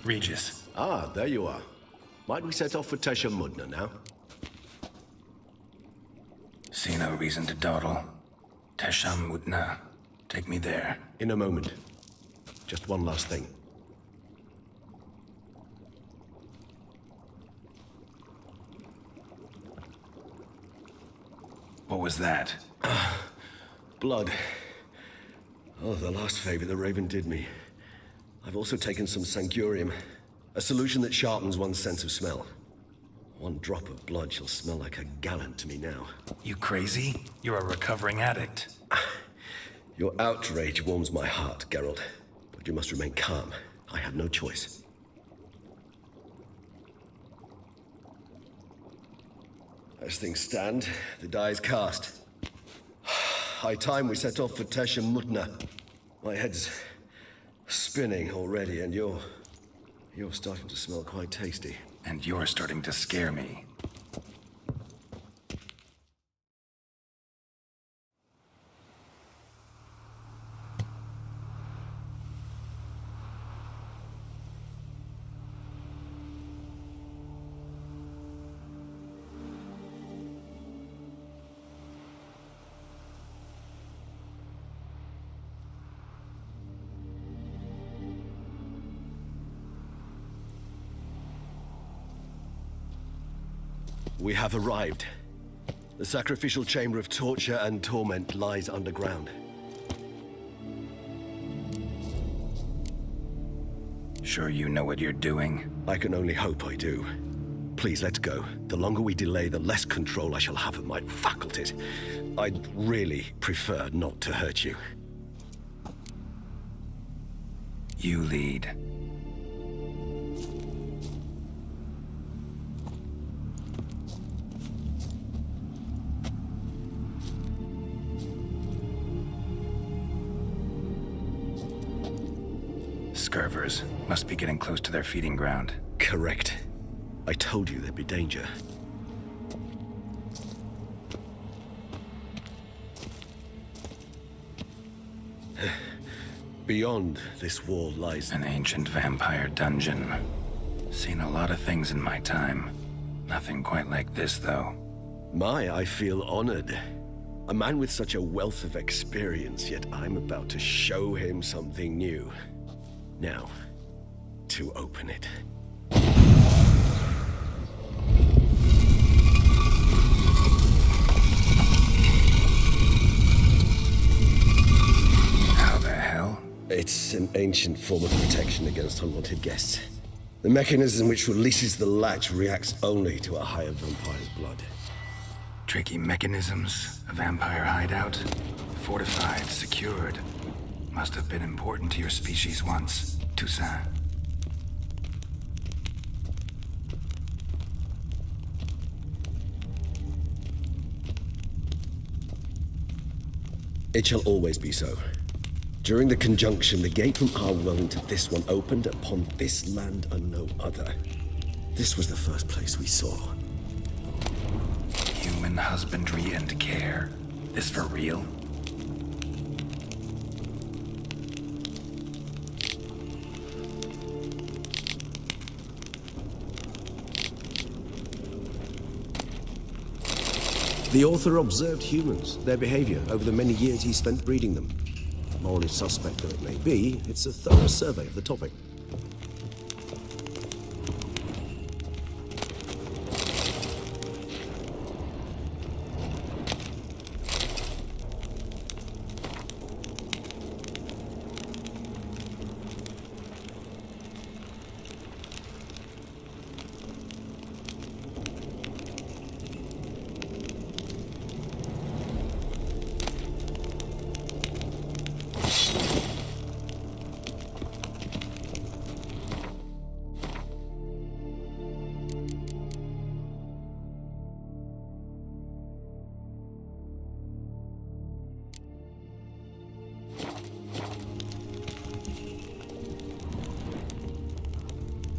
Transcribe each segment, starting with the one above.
Regis. Ah, there you are. Might we set off for Tesha Mudna now? See no reason to dawdle. Tesham Mutna. Take me there. In a moment. Just one last thing. What was that? Blood. Oh, the last favor the Raven did me. I've also taken some Sancurium, a solution that sharpens one's sense of smell. One drop of blood shall smell like a gallon to me now. You crazy? You're a recovering addict. Your outrage warms my heart, Geralt. But you must remain calm. I have no choice. As things stand, the die is cast. High time we set off for Tesha Mutna. My head's spinning already, and you're starting to smell quite tasty. And you're starting to scare me. We have arrived. The sacrificial chamber of torture and torment lies underground. Sure you know what you're doing? I can only hope I do. Please, let's go. The longer we delay, the less control I shall have of my faculties. I'd really prefer not to hurt you. You lead. Scurvers must be getting close to their feeding ground. Correct. I told you there'd be danger. Beyond this wall lies An ancient vampire dungeon. Seen a lot of things in my time. Nothing quite like this, though. I feel honored. A man with such a wealth of experience, yet I'm about to show him something new. Now, to open it. How the hell? It's an ancient form of protection against unwanted guests. The mechanism which releases the latch reacts only to a higher vampire's blood. Tricky mechanisms, a vampire hideout. Fortified, secured. Must have been important to your species once, Toussaint. It shall always be so. During the conjunction, the gate from our world into this one opened upon this land and no other. This was the first place we saw. Human husbandry and care. This for real? The author observed humans, their behavior, over the many years he spent breeding them. Morally suspect though it may be, it's a thorough survey of the topic.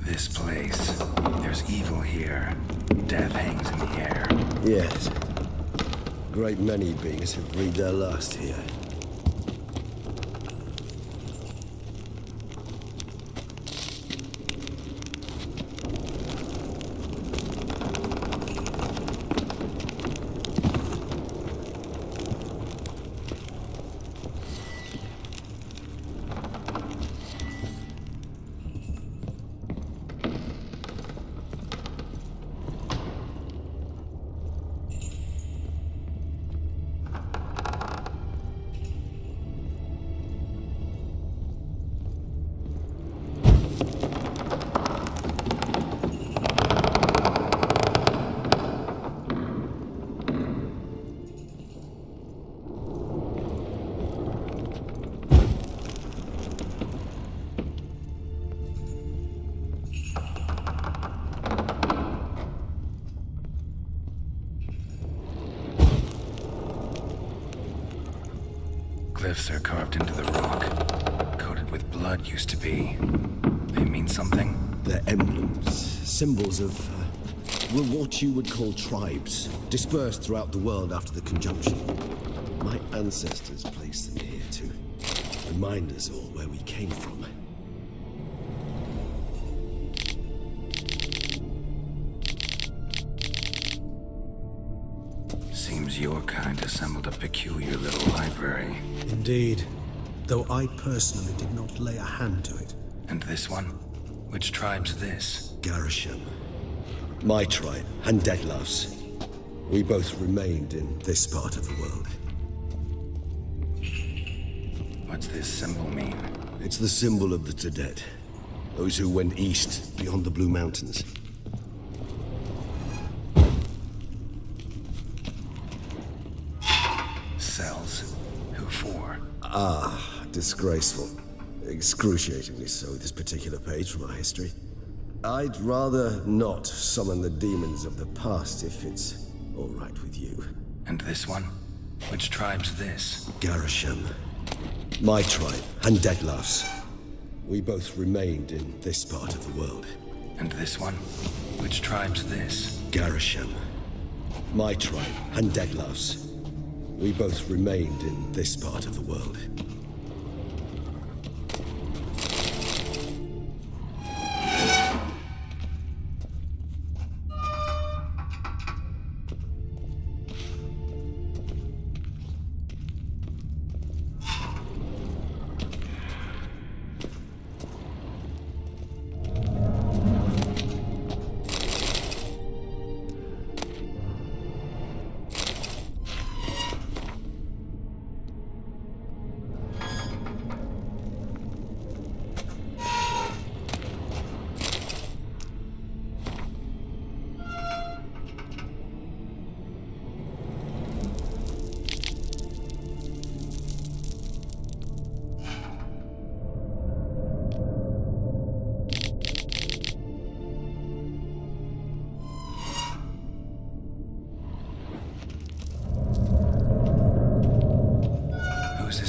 This place. There's evil here. Death hangs in the air. Yes. A great many beings have breathed their last here. Glyphs are carved into the rock. Coated with blood used to be. They mean something? They're emblems, symbols of, well, what you would call tribes, dispersed throughout the world after the conjunction. My ancestors placed them here to remind us all where we came from. Seems your kind assembled a peculiar little library. Indeed, though I personally did not lay a hand to it. And this one? Which tribe's this? Garisham. My tribe, and Deadlouse. We both remained in this part of the world. What's this symbol mean? It's the symbol of the Tadet. Those who went east, beyond the Blue Mountains. Cells? Who for? Disgraceful. Excruciatingly so, this particular page from our history. I'd rather not summon the demons of the past if it's all right with you. And this one? Which tribe's this? Garisham. My tribe, and Deadlouse. We both remained in this part of the world. And this one? Which tribe's this? Garisham. My tribe, and Deadlouse. We both remained in this part of the world.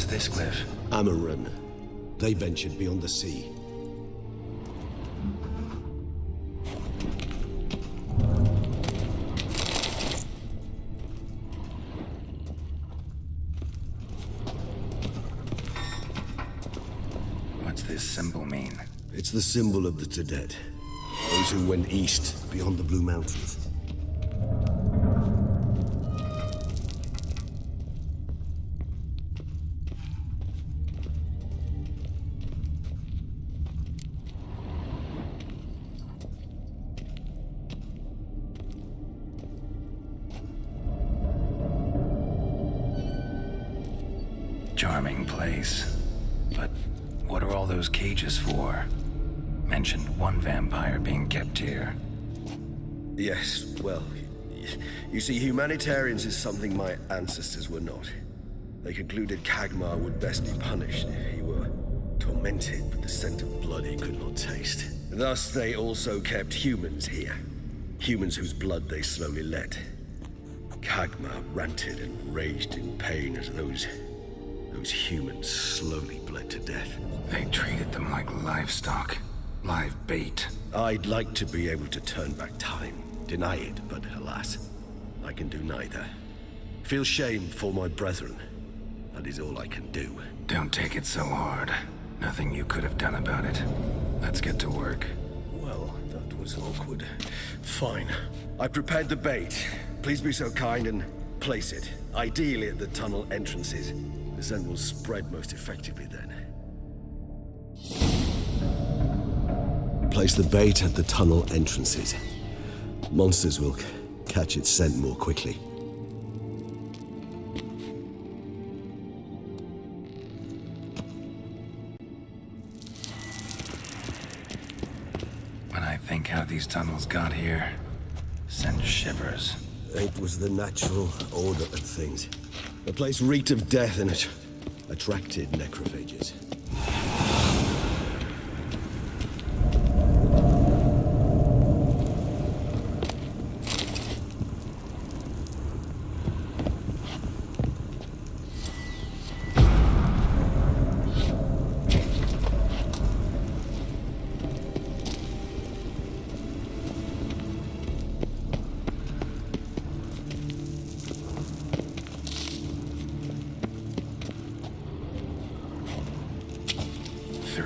This glyph? Amaran. They ventured beyond the sea. What's this symbol mean? It's the symbol of the Tadet. Those who went east, beyond the Blue Mountains. Charming place. But what are all those cages for? Mentioned one vampire being kept here. Yes, well, you see, humanitarians is something my ancestors were not. They concluded Kagmar would best be punished if he were tormented with the scent of blood he could not taste. Thus, they also kept humans here. Humans whose blood they slowly let. Kagmar ranted and raged in pain as those humans slowly bled to death. They treated them like livestock. Live bait. I'd like to be able to turn back time, deny it, but alas, I can do neither. Feel shame for my brethren. That is all I can do. Don't take it so hard. Nothing you could have done about it. Let's get to work. Well, that was awkward. Fine. I prepared the bait. Please be so kind and place it. Ideally at the tunnel entrances. The scent will spread most effectively then. Place the bait at the tunnel entrances. Monsters will catch its scent more quickly. When I think how these tunnels got here, send shivers. It was the natural order of things. The place reeked of death and it attracted necrophages.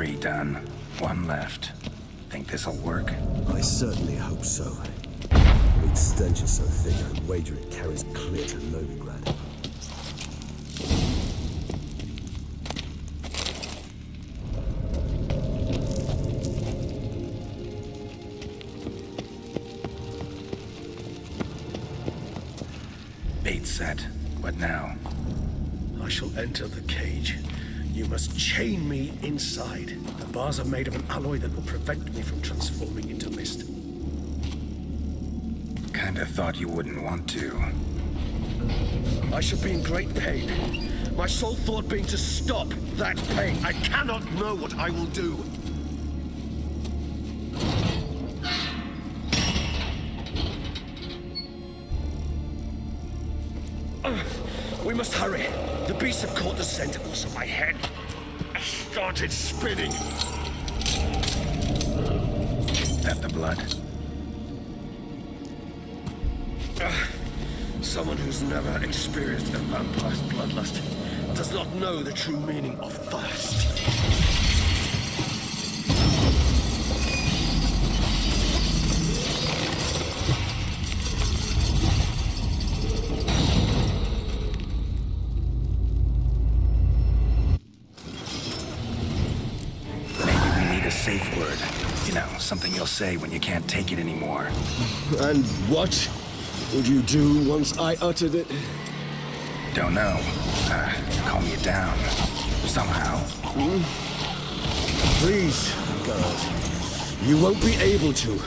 3 done. 1 left. Think this'll work? I certainly hope so. Its stench is so thick, I'd wager it carries clear to Novigrad. Bait set. What now? I shall enter the cage. You must chain me inside. The bars are made of an alloy that will prevent me from transforming into mist. Kinda thought you wouldn't want to. I shall be in great pain. My sole thought being to stop that pain. I cannot know what I will do. We must hurry. The beasts have caught the scent, also my head started spinning. That the blood? Someone who's never experienced a vampire's bloodlust does not know the true meaning of thirst. Safe word. You know, something you'll say when you can't take it anymore. And what would you do once I uttered it? Don't know. Calm you down. Somehow. Please, God. You won't be able to.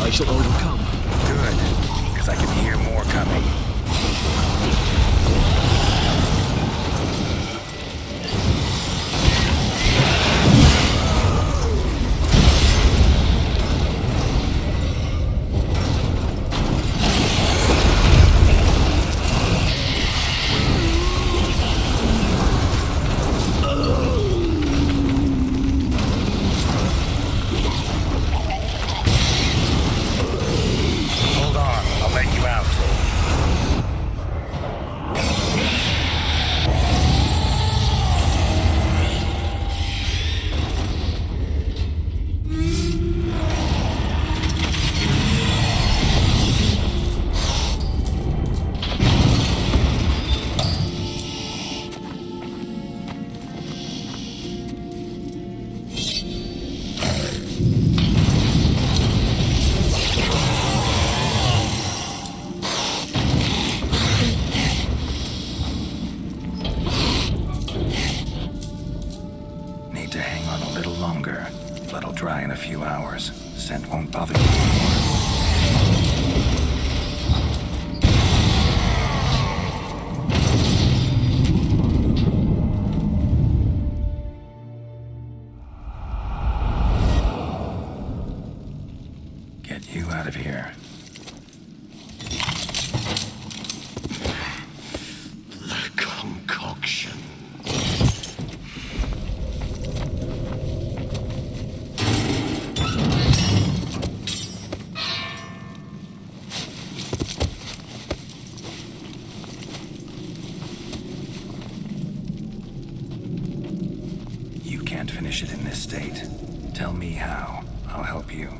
I shall overcome. Good, because I can hear more coming. Blood'll dry in a few hours. Scent won't bother you anymore. Get you out of here. The concoction. You can't finish it in this state. Tell me how. I'll help you.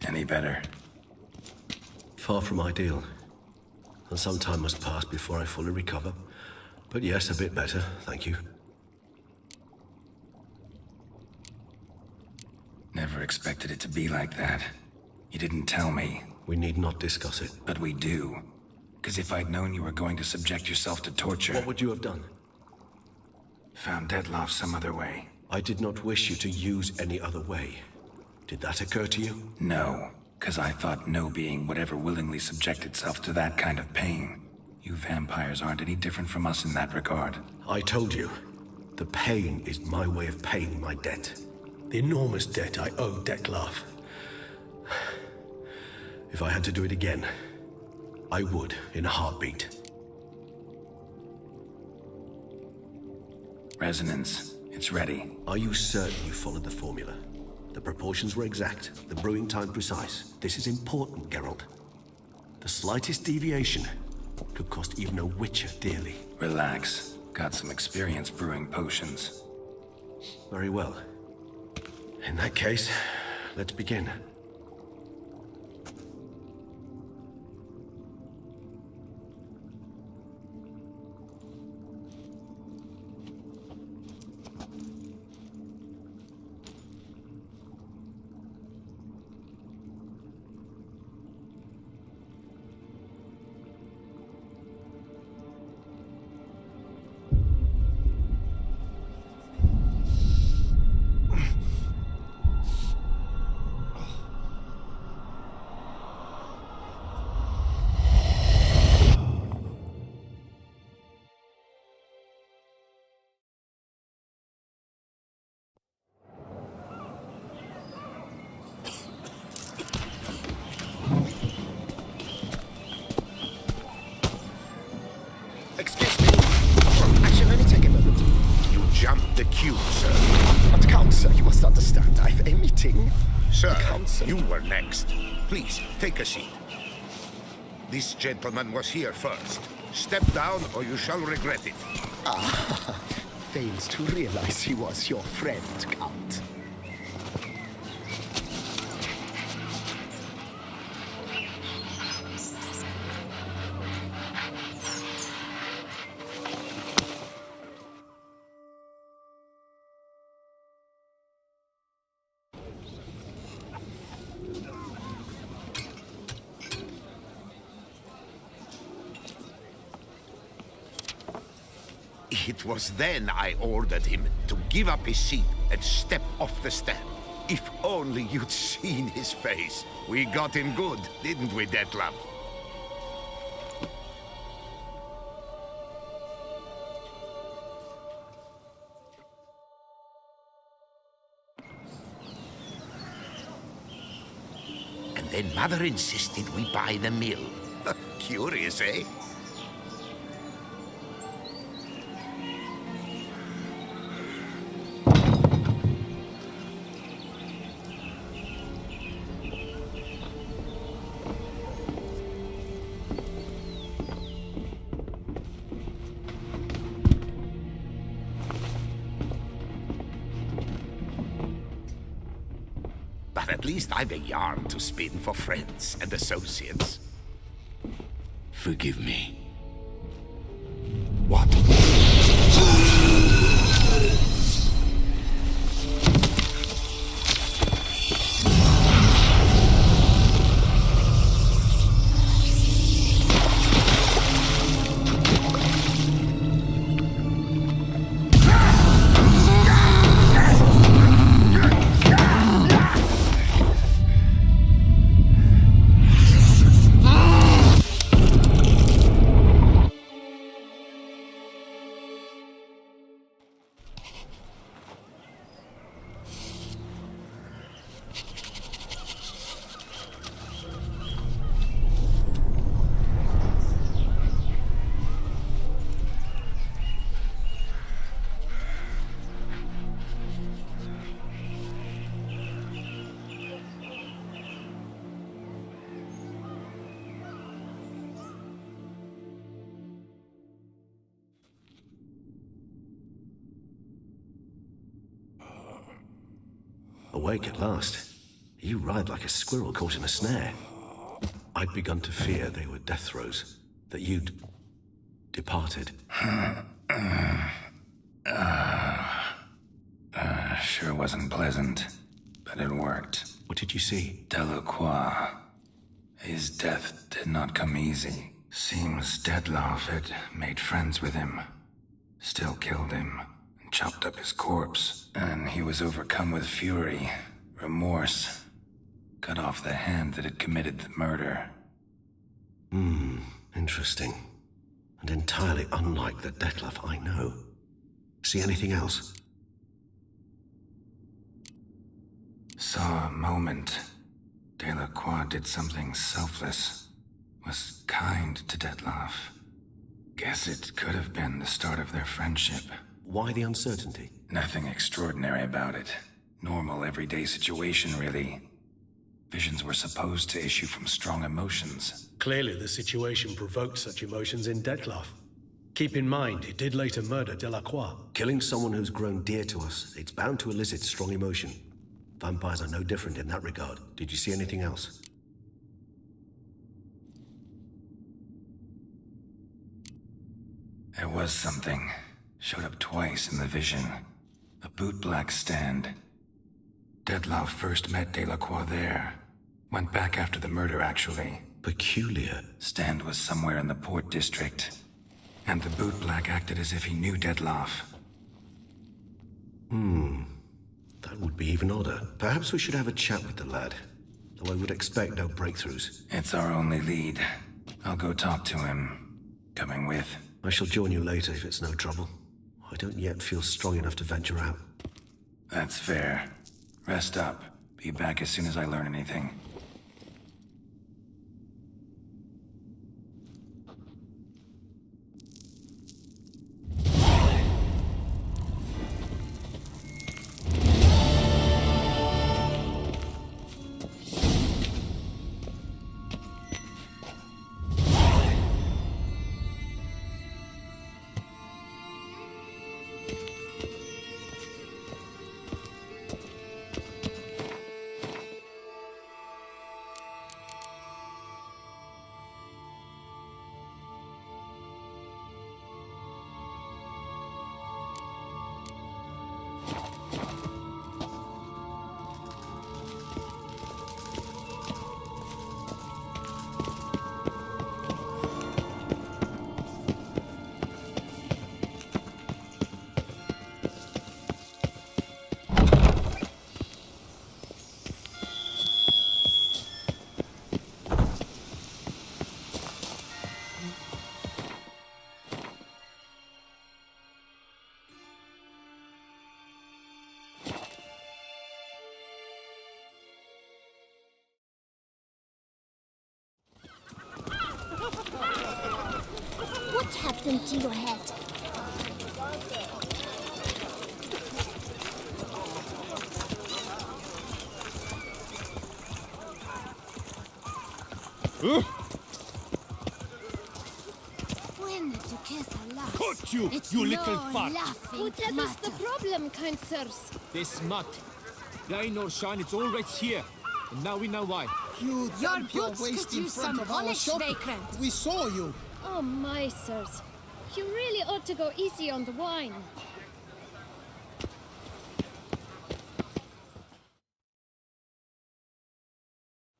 Any better? Far from ideal. And some time must pass before I fully recover. But yes, a bit better, thank you. Never expected it to be like that. You didn't tell me. We need not discuss it. But we do. Because if I'd known you were going to subject yourself to torture... What would you have done? found Dettlaff some other way. I did not wish you to use any other way. Did that occur to you? No, because I thought no being would ever willingly subject itself to that kind of pain. You vampires aren't any different from us in that regard. I told you, the pain is my way of paying my debt. The enormous debt I owe Dettlaff. If I had to do it again, I would in a heartbeat. Resonance. It's ready. Are you certain you followed the formula? The proportions were exact, the brewing time precise. This is important, Geralt. The slightest deviation could cost even a Witcher dearly. Relax. Got some experience brewing potions. Very well. In that case, let's begin. Excuse me. Actually, let me take a moment. You jumped the queue, sir. But Count, sir, you must understand. I've a meeting. Sir, Count, you were next. Please, take a seat. This gentleman was here first. Step down or you shall regret it. Fails to realize he was your friend, Count. It was then I ordered him to give up his seat and step off the stand. If only you'd seen his face. We got him good, didn't we, Dettlaff? And then Mother insisted we buy the mill. Curious, eh? But at least I've a yarn to spin for friends and associates. Forgive me. What? Awake at last. You ride like a squirrel caught in a snare. I'd begun to fear they were death throes, that you'd departed. Sure wasn't pleasant, but it worked. What did you see? Delacroix. His death did not come easy. Seems Dettlaff had made friends with him. Still killed him chopped up his corpse, and he was overcome with fury, remorse, cut off the hand that had committed the murder. Interesting. And entirely unlike the Detlef I know. See anything else? Saw a moment. Delacroix did something selfless. Was kind to Detlef. Guess it could have been the start of their friendship. Why the uncertainty? Nothing extraordinary about it. Normal, everyday situation, really. Visions were supposed to issue from strong emotions. Clearly, the situation provoked such emotions in Detlef. Keep in mind, he did later murder Delacroix. Killing someone who's grown dear to us, it's bound to elicit strong emotion. Vampires are no different in that regard. Did you see anything else? There was something. Showed up twice in the vision. A bootblack stand. Detlef first met Delacroix there. Went back after the murder, actually. Peculiar. Stand was somewhere in the Port District. And the bootblack acted as if he knew Detlef. That would be even odder. Perhaps we should have a chat with the lad. Though I would expect no breakthroughs. It's our only lead. I'll go talk to him. Coming with? I shall join you later if it's no trouble. I don't yet feel strong enough to venture out. That's fair. Rest up. Be back as soon as I learn anything. What happened to your head? When the Duchessa laughs, Caught you, it's you no little fart. laughing What is matter. the problem, kind sirs? This mud. Rain or shine, it's all right here. And now we know why. You Your dump your boots waste could in use front some of our polish, shop. vagrant. We saw you. Oh my, sirs. You really ought to go easy on the wine.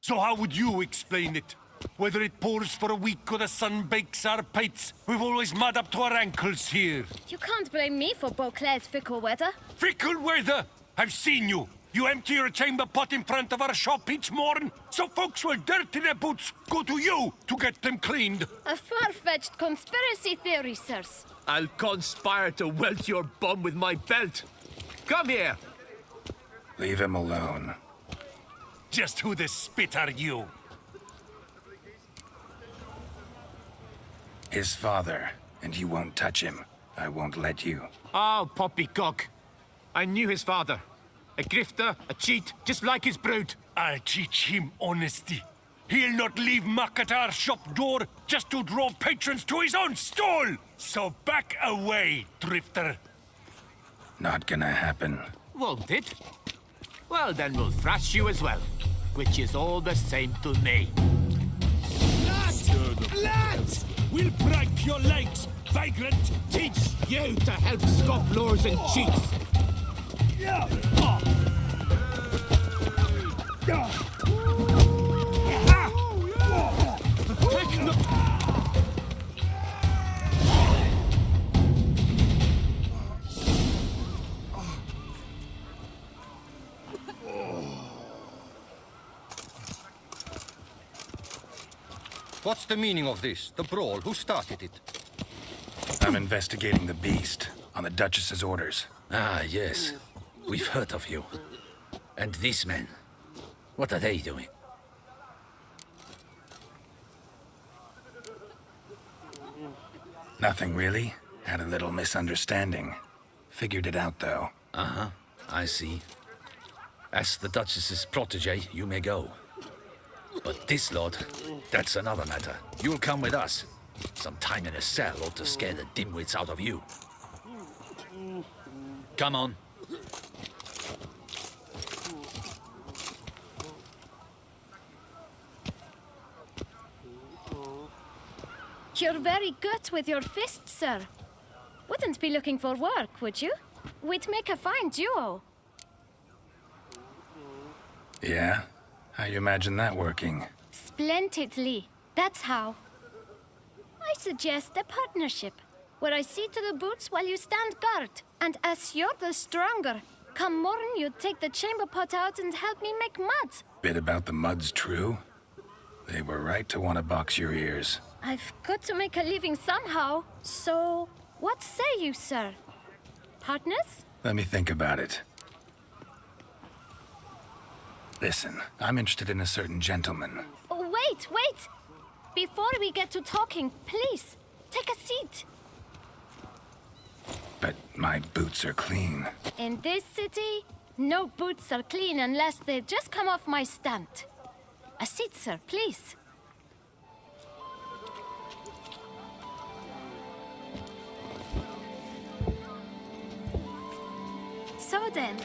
So how would you explain it? Whether it pours for a week or the sun bakes our pates, we've always mud up to our ankles here. You can't blame me for Beauclair's fickle weather. Fickle weather! I've seen you. You empty your chamber pot in front of our shop each morn, so folks will dirty their boots, go to you to get them cleaned. A far-fetched conspiracy theory, sirs. I'll conspire to welt your bum with my belt. Come here. Leave him alone. Just who the spit are you? His father, and you won't touch him. I won't let you. Oh, poppycock. I knew his father. A grifter, a cheat, just like his brood. I'll teach him honesty. He'll not leave muck at our shop door just to draw patrons to his own stall. So back away, drifter. Not gonna happen. Won't it? Well, then we'll thrash you as well. Which is all the same to me. Lads! We'll break your legs, vagrant! Teach you to help scofflaws and cheats. What's the meaning of this? The brawl? Who started it? I'm investigating the beast on the Duchess's orders. Ah, yes. We've heard of you. And these men, what are they doing? Nothing really. Had a little misunderstanding. Figured it out, though. Uh-huh, I see. As the Duchess's protege, you may go. But this lot, that's another matter. You'll come with us. Some time in a cell ought to scare the dimwits out of you. Come on. You're very good with your fists, sir. Wouldn't be looking for work, would you? We'd make a fine duo. Yeah? How you imagine that working? Splendidly. That's how. I suggest a partnership, where I see to the boots while you stand guard. And as you're the stronger, come morn you take the chamber pot out and help me make mud. Bit about the muds true? They were right to want to box your ears. I've got to make a living somehow, so what say you, sir? Partners? Let me think about it. Listen, I'm interested in a certain gentleman. Oh, wait! Before we get to talking, please, take a seat. But my boots are clean. In this city, no boots are clean unless they just come off my stand. A seat, sir, please. So then,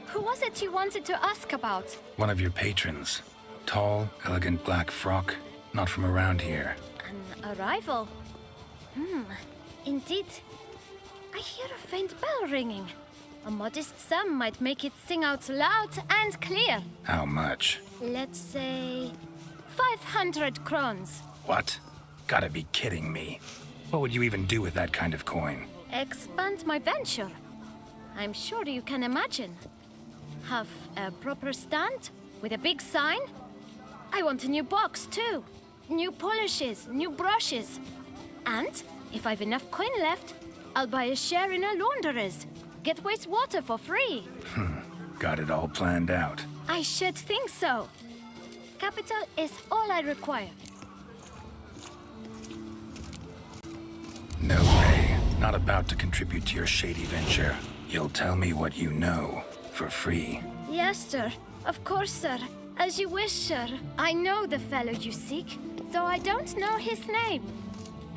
who was it you wanted to ask about? One of your patrons. Tall, elegant black frock. Not from around here. An arrival? Indeed. I hear a faint bell ringing. A modest sum might make it sing out loud and clear. How much? Let's say 500 crowns. What? Gotta be kidding me. What would you even do with that kind of coin? Expand my venture. I'm sure you can imagine. Have a proper stand with a big sign. I want a new box too. New polishes, new brushes. And if I've enough coin left, I'll buy a share in a launderer's. Get wastewater for free. Got it all planned out. I should think so. Capital is all I require. No way. Not about to contribute to your shady venture. You'll tell me what you know, for free. Yes, sir. Of course, sir. As you wish, sir. I know the fellow you seek, though I don't know his name.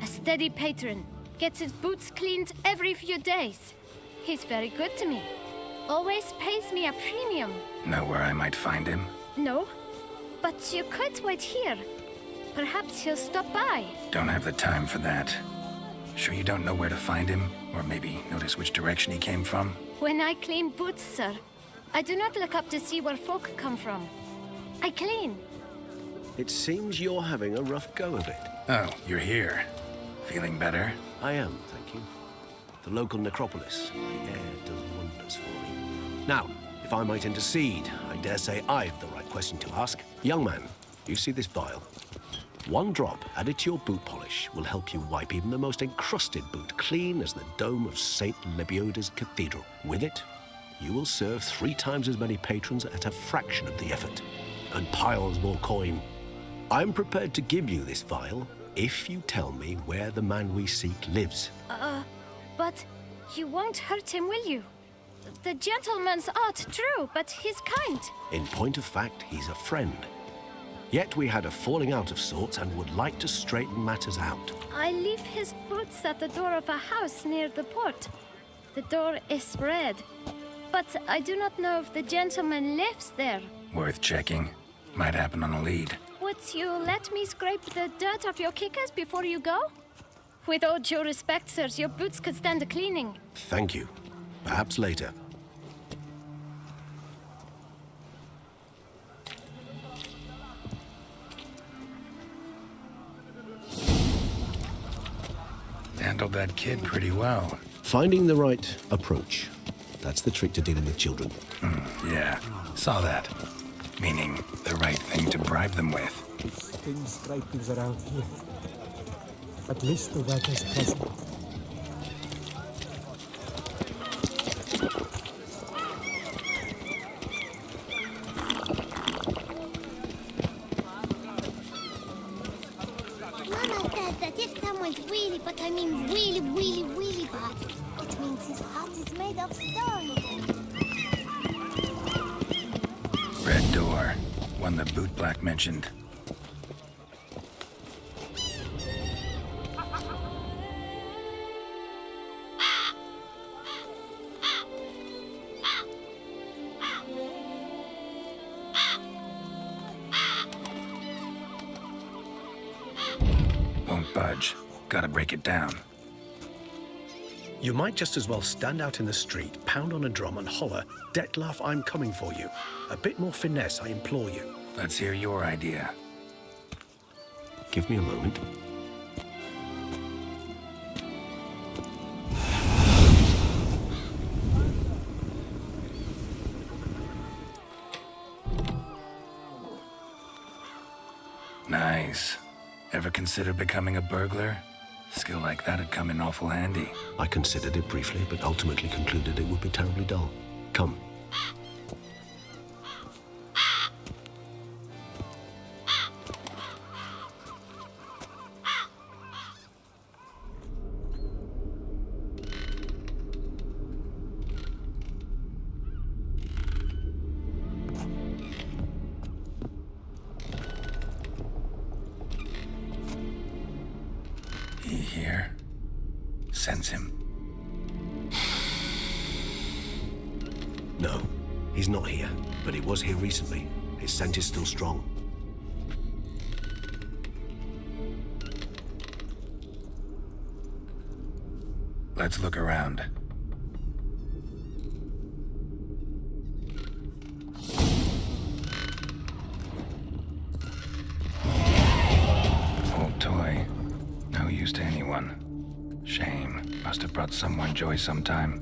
A steady patron. Gets his boots cleaned every few days. He's very good to me. Always pays me a premium. Know where I might find him? No, but you could wait here. Perhaps he'll stop by. Don't have the time for that. Sure you don't know where to find him? Or maybe notice which direction he came from? When I clean boots, sir, I do not look up to see where folk come from. I clean. It seems you're having a rough go of it. Oh, you're here. Feeling better? I am, thank you. The local necropolis. The air does wonders for me. Now, if I might intercede, I dare say I've the right question to ask. Young man, you see this vial? One drop added to your boot polish will help you wipe even the most encrusted boot clean as the dome of St. Lebioda's Cathedral. With it, you will serve 3 times as many patrons at a fraction of the effort, and piles more coin. I'm prepared to give you this vial if you tell me where the man we seek lives. But you won't hurt him, will you? The gentleman's art, true, but he's kind. In point of fact, he's a friend. Yet we had a falling out of sorts and would like to straighten matters out. I leave his boots at the door of a house near the port. The door is red, but I do not know if the gentleman lives there. Worth checking. Might happen on a lead. Would you let me scrape the dirt off your kickers before you go? With all due respect, sirs, your boots could stand a cleaning. Thank you. Perhaps later. Handled that kid pretty well. Finding the right approach. That's the trick to dealing with children. Yeah, saw that. Meaning, the right thing to bribe them with. It's thin scrapings around here. At least the weather's pleasant. Mama says that if someone's really, but I mean really, really, really bad, it means his heart is made of stone. Red door. One the bootblack mentioned. Won't budge. Gotta break it down. You might just as well stand out in the street, pound on a drum and holler, "Dettlaff, I'm coming for you." A bit more finesse, I implore you. Let's hear your idea. Give me a moment. Nice. Ever consider becoming a burglar? Skill like that'd come in awful handy. I considered it briefly, but ultimately concluded it would be terribly dull. Come. He here? Sense him. No, he's not here, but he was here recently. His scent is still strong. Let's look around. Old toy. No use to anyone. Shame. Must have brought someone joy sometime.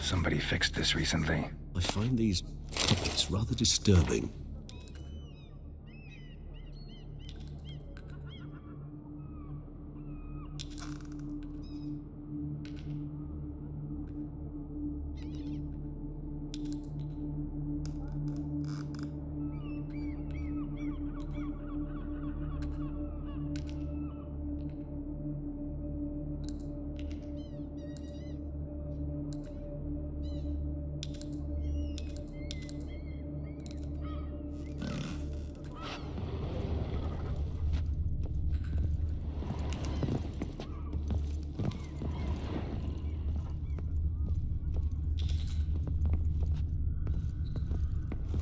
Somebody fixed this recently. I find these puppets rather disturbing.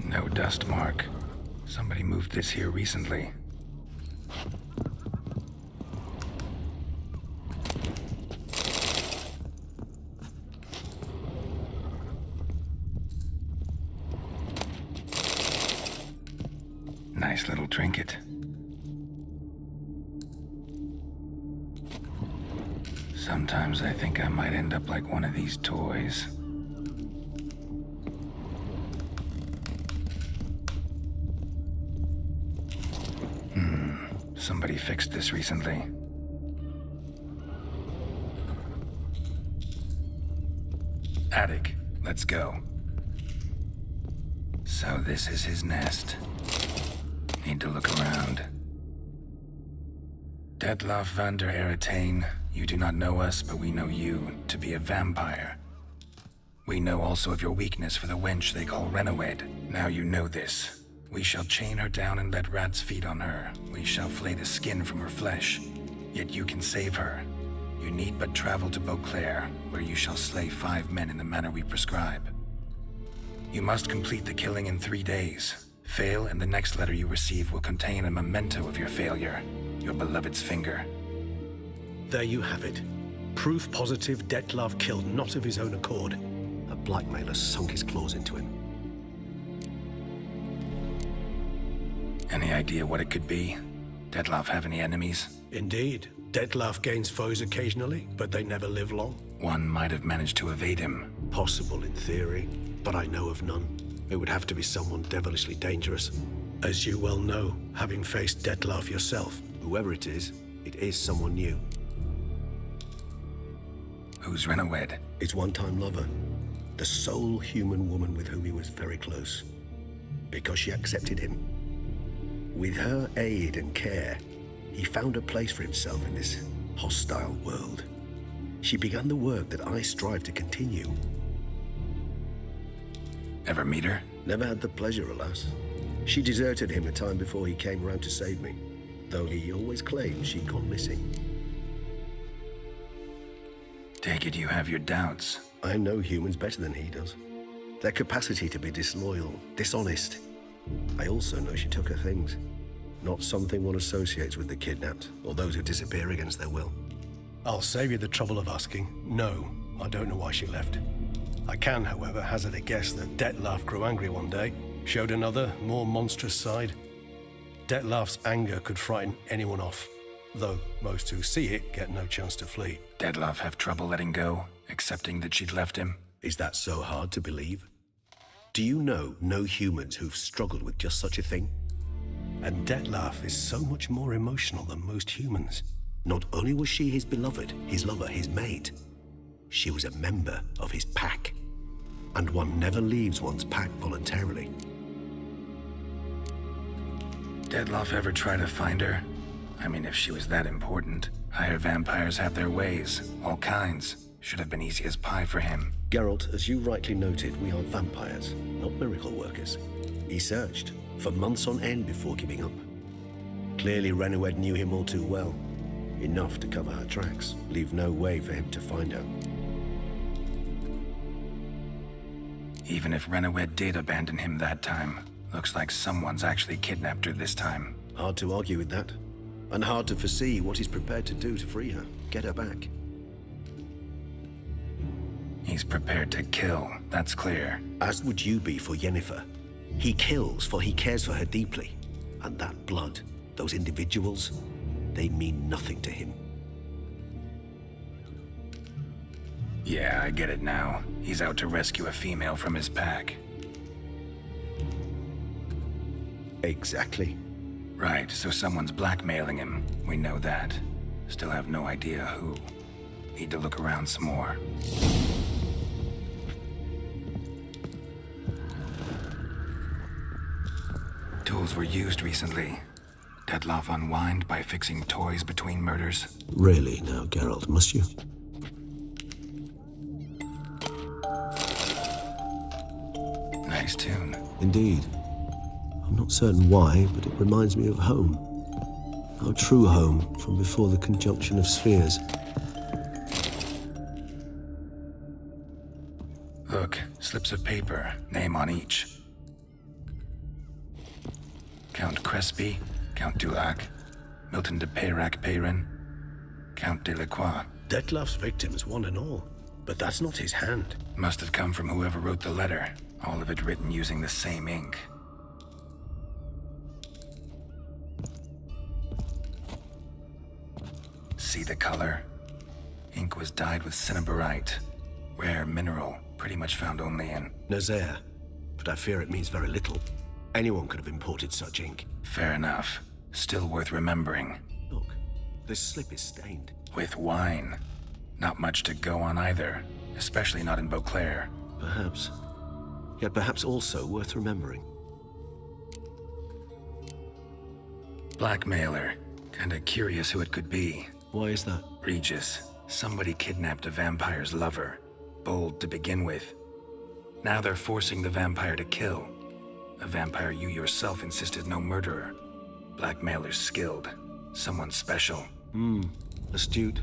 No dust mark. Somebody moved this here recently. Nice little trinket. Sometimes I think I might end up like one of these toys. Somebody fixed this recently. Attic, let's go. So this is his nest. Need to look around. Dettlaff van der Eretain, you do not know us, but we know you to be a vampire. We know also of your weakness for the wench they call Renawed. Now you know this. We shall chain her down and let rats feed on her. We shall flay the skin from her flesh. Yet you can save her. You need but travel to Beauclair, where you shall slay 5 men in the manner we prescribe. You must complete the killing in 3 days. Fail, and the next letter you receive will contain a memento of your failure. Your beloved's finger. There you have it. Proof positive Dettlaff killed not of his own accord. A blackmailer sunk his claws into him. Any idea what it could be? Dettlaff have any enemies? Indeed. Dettlaff gains foes occasionally, but they never live long. One might have managed to evade him. Possible in theory, but I know of none. It would have to be someone devilishly dangerous. As you well know, having faced Dettlaff yourself. Whoever it is someone new. Who's Renawed? His one-time lover. The sole human woman with whom he was very close. Because she accepted him. With her aid and care, he found a place for himself in this hostile world. She began the work that I strive to continue. Ever meet her? Never had the pleasure, alas. She deserted him a time before he came round to save me, though he always claimed she'd gone missing. Take it you have your doubts. I know humans better than he does. Their capacity to be disloyal, dishonest. I also know she took her things. Not something one associates with the kidnapped, or those who disappear against their will. I'll save you the trouble of asking. No, I don't know why she left. I can, however, hazard a guess that Dettlaff grew angry one day, showed another, more monstrous side. Dettlaff's anger could frighten anyone off, though most who see it get no chance to flee. Dettlaff have trouble letting go, accepting that she'd left him? Is that so hard to believe? Do you know no humans who've struggled with just such a thing? And Dettlaff is so much more emotional than most humans. Not only was she his beloved, his lover, his mate, she was a member of his pack. And one never leaves one's pack voluntarily. Dettlaff ever try to find her? I mean, if she was that important. Higher vampires have their ways, all kinds. Should have been easy as pie for him. Geralt, as you rightly noted, we are vampires, not miracle workers. He searched for months on end before giving up. Clearly Renawed knew him all too well. Enough to cover her tracks, leave no way for him to find her. Even if Renawed did abandon him that time, looks like someone's actually kidnapped her this time. Hard to argue with that. And hard to foresee what he's prepared to do to free her, get her back. He's prepared to kill, that's clear. As would you be for Yennefer. He kills for he cares for her deeply. And that blood, those individuals, they mean nothing to him. Yeah, I get it now. He's out to rescue a female from his pack. Exactly. Right, so someone's blackmailing him. We know that. Still have no idea who. Need to look around some more. Tools were used recently. Dettlaff unwind by fixing toys between murders. Really now, Geralt, must you? Nice tune. Indeed. I'm not certain why, but it reminds me of home. Our true home from before the conjunction of spheres. Look, slips of paper, name on each. Count Crespi, Count Dulac, Milton de Peyrac-Peyrin, Count Delacroix. Dettlaff's victims, one and all. But that's not his hand. Must have come from whoever wrote the letter. All of it written using the same ink. See the color? Ink was dyed with cinnabarite. Rare mineral, pretty much found only in Nazaire, but I fear it means very little. Anyone could have imported such ink. Fair enough. Still worth remembering. Look, this slip is stained. With wine. Not much to go on either, especially not in Beauclair. Perhaps. Yet perhaps also worth remembering. Blackmailer. Kinda curious who it could be. Why is that? Regis. Somebody kidnapped a vampire's lover. Bold to begin with. Now they're forcing the vampire to kill. A vampire you yourself insisted no murderer. Blackmailer's skilled. Someone special. Astute.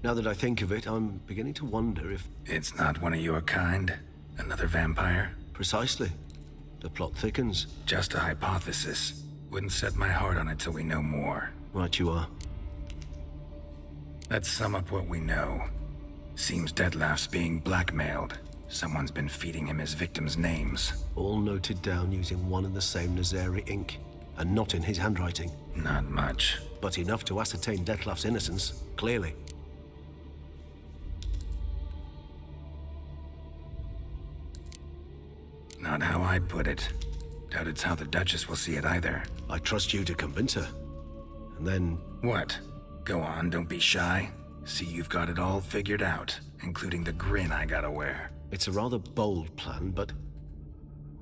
Now that I think of it, I'm beginning to wonder if... It's not one of your kind? Another vampire? Precisely. The plot thickens. Just a hypothesis. Wouldn't set my heart on it till we know more. Right you are. Let's sum up what we know. Seems Detlef's being blackmailed. Someone's been feeding him his victims' names. All noted down using one and the same Nazari ink, and not in his handwriting. Not much. But enough to ascertain Detlef's innocence, clearly. Not how I'd put it. Doubt it's how the Duchess will see it either. I trust you to convince her. And then... What? Go on, don't be shy. See you've got it all figured out, including the grin I gotta wear. It's a rather bold plan, but...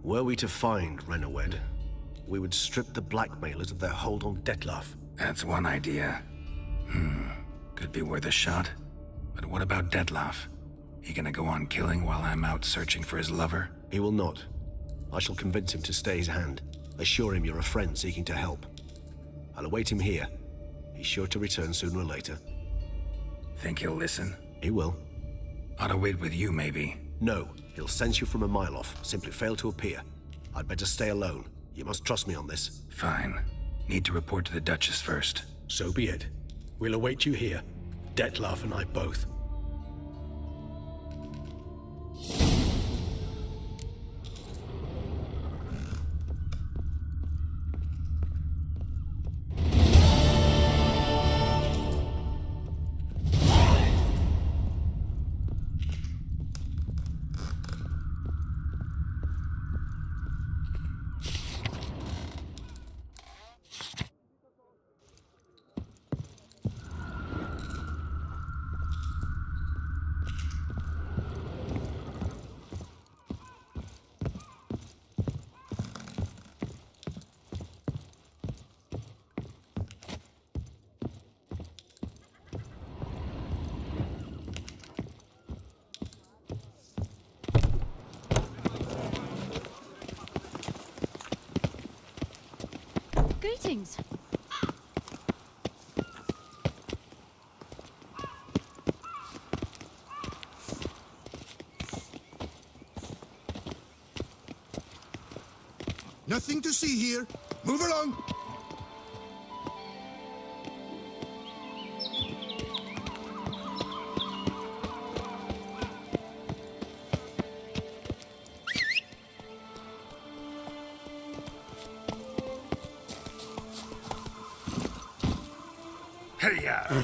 Were we to find Renawed, we would strip the blackmailers of their hold on Detlef. That's one idea. Could be worth a shot. But what about Detlef? He gonna go on killing while I'm out searching for his lover? He will not. I shall convince him to stay his hand. Assure him you're a friend seeking to help. I'll await him here. He's sure to return sooner or later. Think he'll listen? He will. Ought to wait with you, maybe. No, he'll sense you from a mile off. Simply fail to appear. I'd better stay alone. You must trust me on this. Fine. Need to report to the Duchess first. So be it. We'll await you here. Detlef and I both. Greetings. Nothing to see here. Move along. Hey-ya!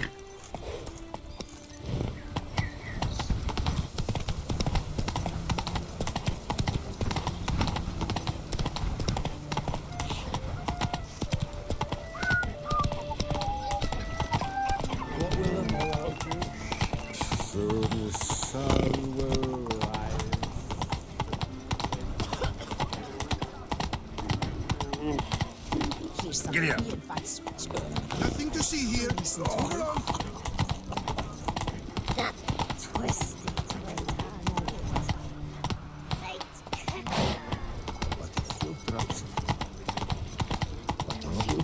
Giddy up. Nothing to see here. Move along. That twisted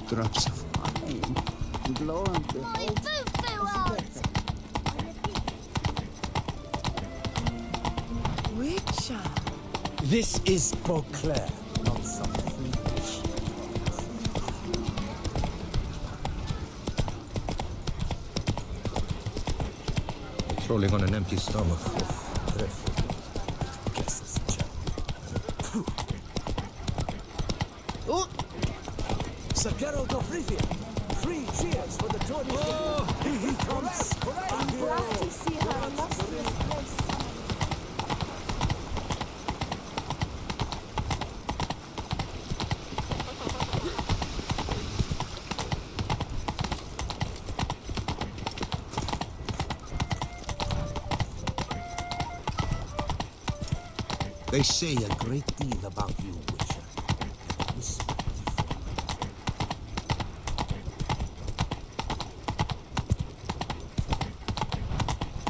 Drops of wine. Blow on the My foo-foo out! Richard. This is Beauclair, not something. Trolling on an empty stomach. Sir Geralt of Rivia, 3 cheers for the Tory. Here he comes. I'm glad to see how illustrious place. They say a great deal about you, Witcher.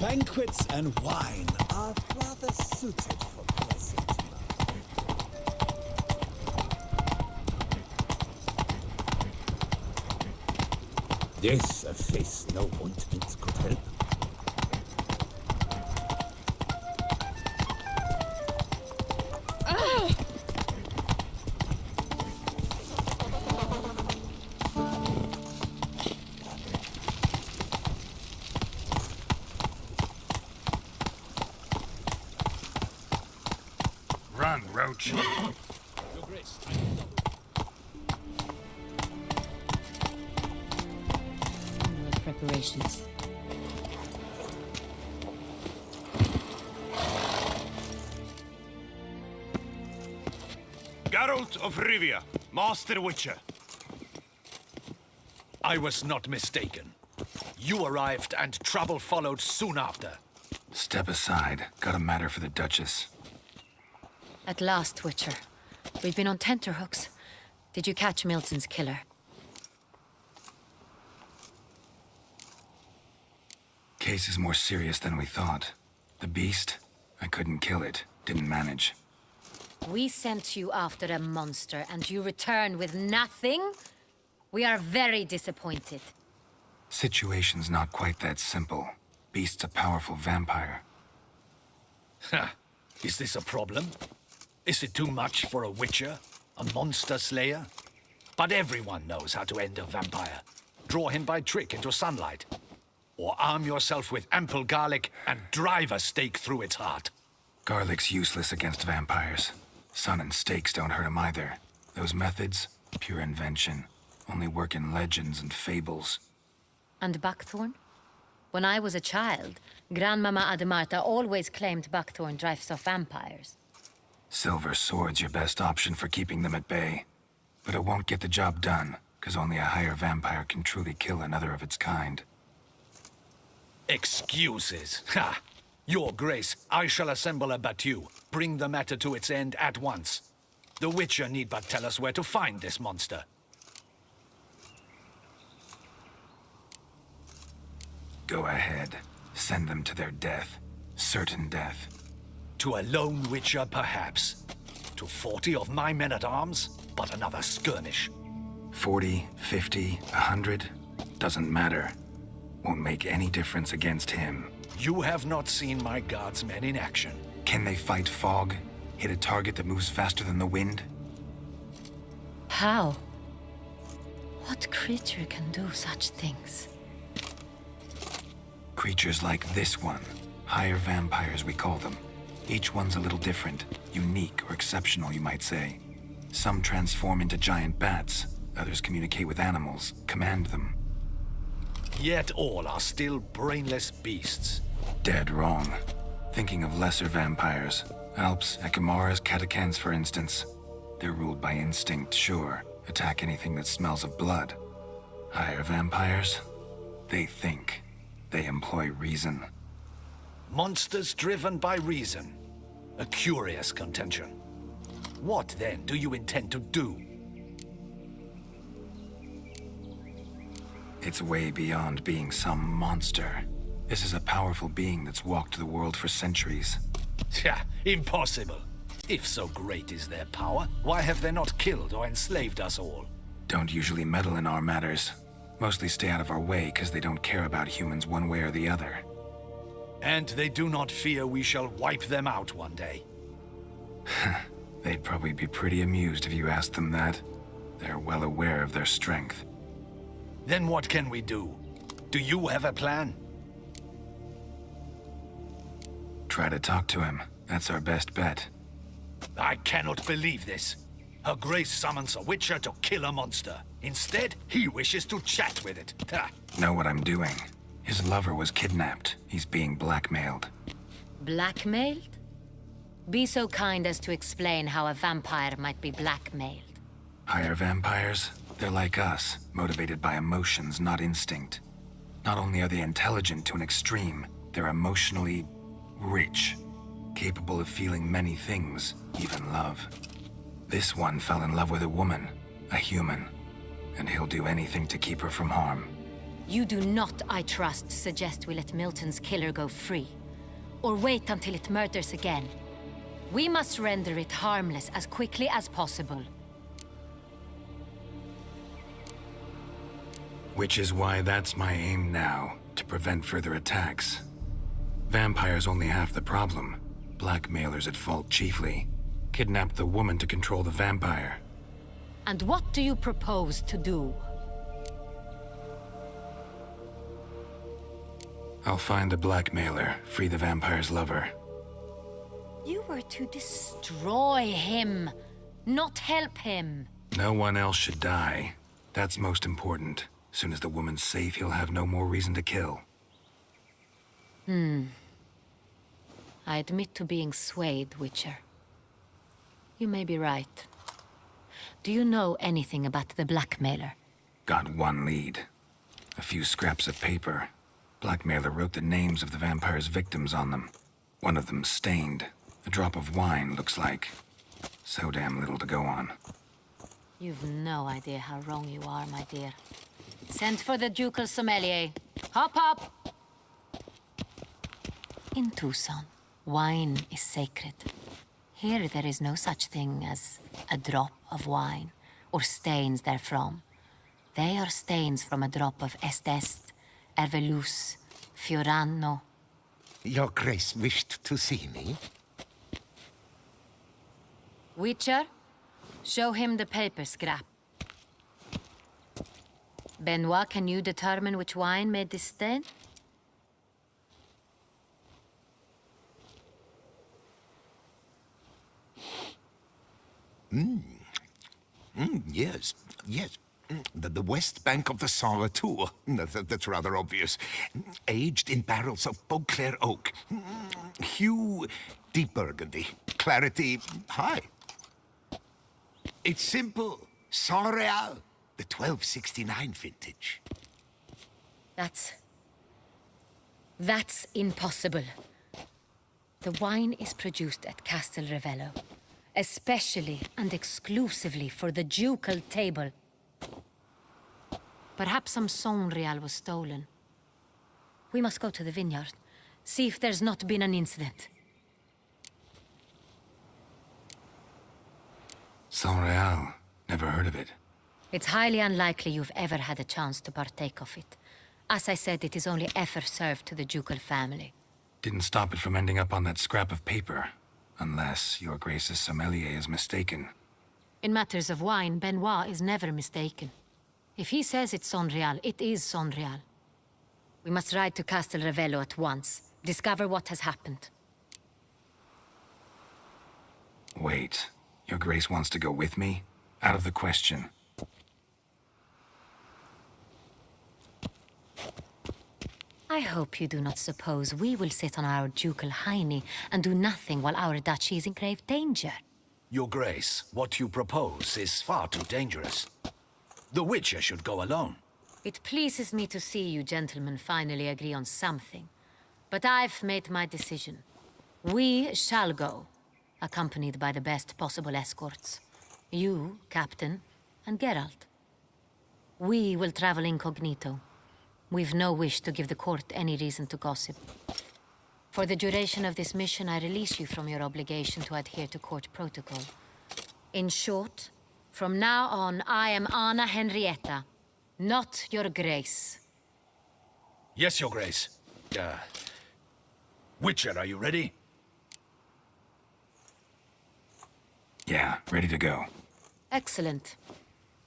Banquets and wine are rather suited for pleasant love. This a face no ointment could help. Ouch. Preparations. Geralt of Rivia, Master Witcher. I was not mistaken. You arrived and trouble followed soon after. Step aside. Got a matter for the Duchess. At last, Witcher. We've been on tenterhooks. Did you catch Milton's killer? Case is more serious than we thought. The beast? I couldn't kill it. Didn't manage. We sent you after a monster, and you return with nothing? We are very disappointed. Situation's not quite that simple. Beast's a powerful vampire. Ha! Is this a problem? Is it too much for a witcher? A monster slayer? But everyone knows how to end a vampire. Draw him by trick into sunlight. Or arm yourself with ample garlic and drive a stake through its heart. Garlic's useless against vampires. Sun and stakes don't hurt him either. Those methods, pure invention. Only work in legends and fables. And buckthorn? When I was a child, Grandmama Ademarta always claimed buckthorn drives off vampires. Silver sword's your best option for keeping them at bay. But it won't get the job done, because only a higher vampire can truly kill another of its kind. Excuses. Ha! Your Grace, I shall assemble a battue. Bring the matter to its end at once. The Witcher need but tell us where to find this monster. Go ahead. Send them to their death. Certain death. To a lone Witcher, perhaps. To 40 of my men-at-arms, but another skirmish. 40, 50, 100? Doesn't matter. Won't make any difference against him. You have not seen my guardsmen in action. Can they fight fog? Hit a target that moves faster than the wind? How? What creature can do such things? Creatures like this one. Higher vampires, we call them. Each one's a little different. Unique or exceptional, you might say. Some transform into giant bats. Others communicate with animals, command them. Yet all are still brainless beasts. Dead wrong. Thinking of lesser vampires. Alps, Ekamaras, Catacans, for instance. They're ruled by instinct, sure. Attack anything that smells of blood. Higher vampires? They think. They employ reason. Monsters driven by reason. A curious contention. What, then, do you intend to do? It's way beyond being some monster. This is a powerful being that's walked the world for centuries. Yeah, impossible. If so great is their power, why have they not killed or enslaved us all? Don't usually meddle in our matters. Mostly stay out of our way because they don't care about humans one way or the other. And they do not fear we shall wipe them out one day. They'd probably be pretty amused if you asked them that. They're well aware of their strength. Then what can we do? Do you have a plan? Try to talk to him. That's our best bet. I cannot believe this. Her Grace summons a Witcher to kill a monster. Instead, he wishes to chat with it. Ha. Know what I'm doing. His lover was kidnapped. He's being blackmailed. Blackmailed? Be so kind as to explain how a vampire might be blackmailed. Higher vampires? They're like us, motivated by emotions, not instinct. Not only are they intelligent to an extreme, they're emotionally rich, capable of feeling many things, even love. This one fell in love with a woman, a human, and he'll do anything to keep her from harm. You do not, I trust, suggest we let Milton's killer go free. Or wait until it murders again. We must render it harmless as quickly as possible. Which is why that's my aim now, to prevent further attacks. Vampires only half the problem. Blackmailers at fault chiefly. Kidnapped the woman to control the vampire. And what do you propose to do? I'll find the blackmailer, free the vampire's lover. You were to destroy him, not help him. No one else should die. That's most important. Soon as the woman's safe, he'll have no more reason to kill. I admit to being swayed, Witcher. You may be right. Do you know anything about the blackmailer? Got one lead. A few scraps of paper. Blackmailer wrote the names of the vampire's victims on them. One of them stained. A drop of wine, looks like. So damn little to go on. You've no idea how wrong you are, my dear. Send for the ducal sommelier. Hop, hop! In Tucson, wine is sacred. Here there is no such thing as a drop of wine, or stains therefrom. They are stains from a drop of Estest, Ervelus, Fiorano. Your Grace wished to see me? Witcher, show him the paper scrap. Benoit, can you determine which wine made this stain? Yes, yes. The west bank of the Saar Tour. That's rather obvious. Aged in barrels of Beauclair oak. Hue, deep burgundy. Clarity, high. It's simple. Saint-Réal, the 1269 vintage. That's impossible. The wine is produced at Castel Ravello, especially and exclusively for the ducal table. Perhaps some Saint-Réal was stolen. We must go to the vineyard, see if there's not been an incident. Saint-Réal. Never heard of it. It's highly unlikely you've ever had a chance to partake of it. As I said, it is only ever served to the ducal family. Didn't stop it from ending up on that scrap of paper. Unless your Grace's sommelier is mistaken. In matters of wine, Benoit is never mistaken. If he says it's Saint-Réal, it is Saint-Réal. We must ride to Castel Ravello at once. Discover what has happened. Wait. Your Grace wants to go with me? Out of the question. I hope you do not suppose we will sit on our ducal hiney and do nothing while our duchy is in grave danger. Your Grace, what you propose is far too dangerous. The Witcher should go alone. It pleases me to see you gentlemen finally agree on something. But I've made my decision. We shall go, accompanied by the best possible escorts. You, Captain, and Geralt. We will travel incognito. We've no wish to give the court any reason to gossip. For the duration of this mission, I release you from your obligation to adhere to court protocol. In short, from now on, I am Anna Henrietta, not your Grace. Yes, Your Grace. Witcher, are you ready? Yeah, ready to go. Excellent.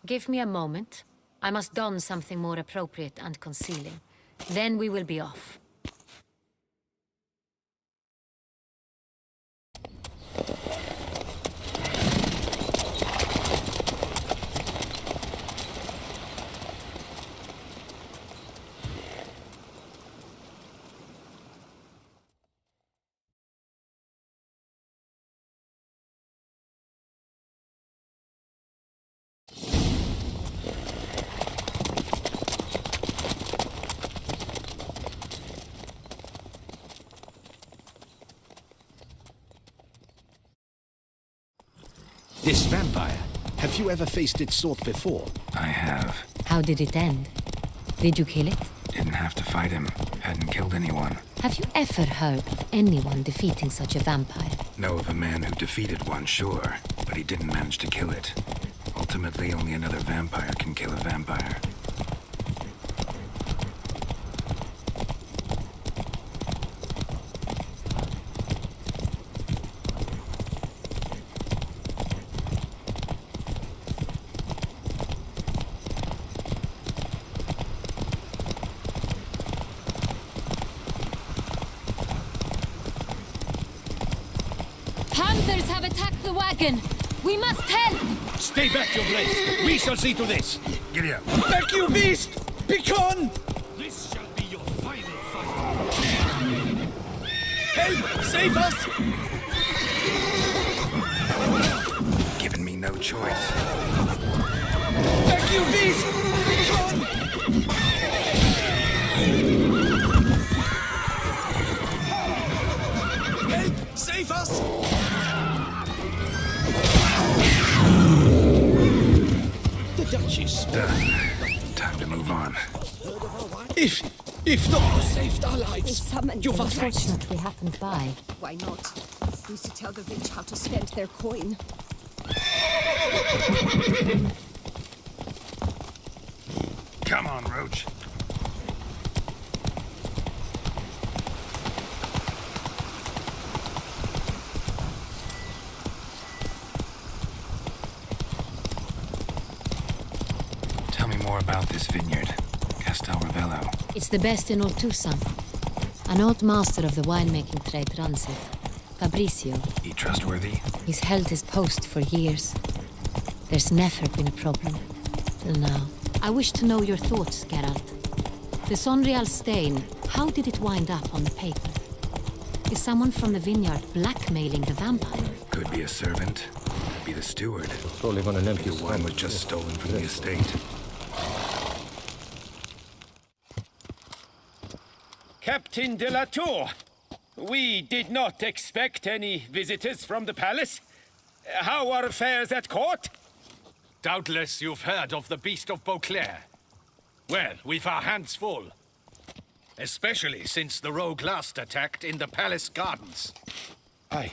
Give me a moment. I must don something more appropriate and concealing. Then we will be off. This vampire, have you ever faced its sort before? I have. How did it end? Did you kill it? Didn't have to fight him. Hadn't killed anyone. Have you ever heard of anyone defeating such a vampire? Know of a man who defeated one, sure, but he didn't manage to kill it. Ultimately, only another vampire can kill a vampire. Panthers have attacked the wagon! We must help! Stay back, Your Grace. We shall see to this. Giddy up. Back, you beast! Begone! This shall be your final fight. Help! Save us! Giving me no choice. Back, you beast! Begone! Help! Save us! The Duchess. Done. Time to move on. If not, you saved our lives. Something You must unfortunately happened by. Why not? Who's to tell the rich how to spend their coin? Come on, Roach. Tell me more about this vineyard, Castel Ravello. It's the best in all Tucson. An old master of the winemaking trade runs it. Fabricio. He trustworthy? He's held his post for years. There's never been a problem. Till now. I wish to know your thoughts, Geralt. The Sonreal stain, how did it wind up on the paper? Is someone from the vineyard blackmailing the vampire? Could be a servant. Could be the steward. Probably on an empty Your wine was just stolen from the estate. Captain de la Tour, we did not expect any visitors from the palace. How are affairs at court? Doubtless you've heard of the Beast of Beauclair. Well, we've our hands full. Especially since the rogue last attacked in the palace gardens. I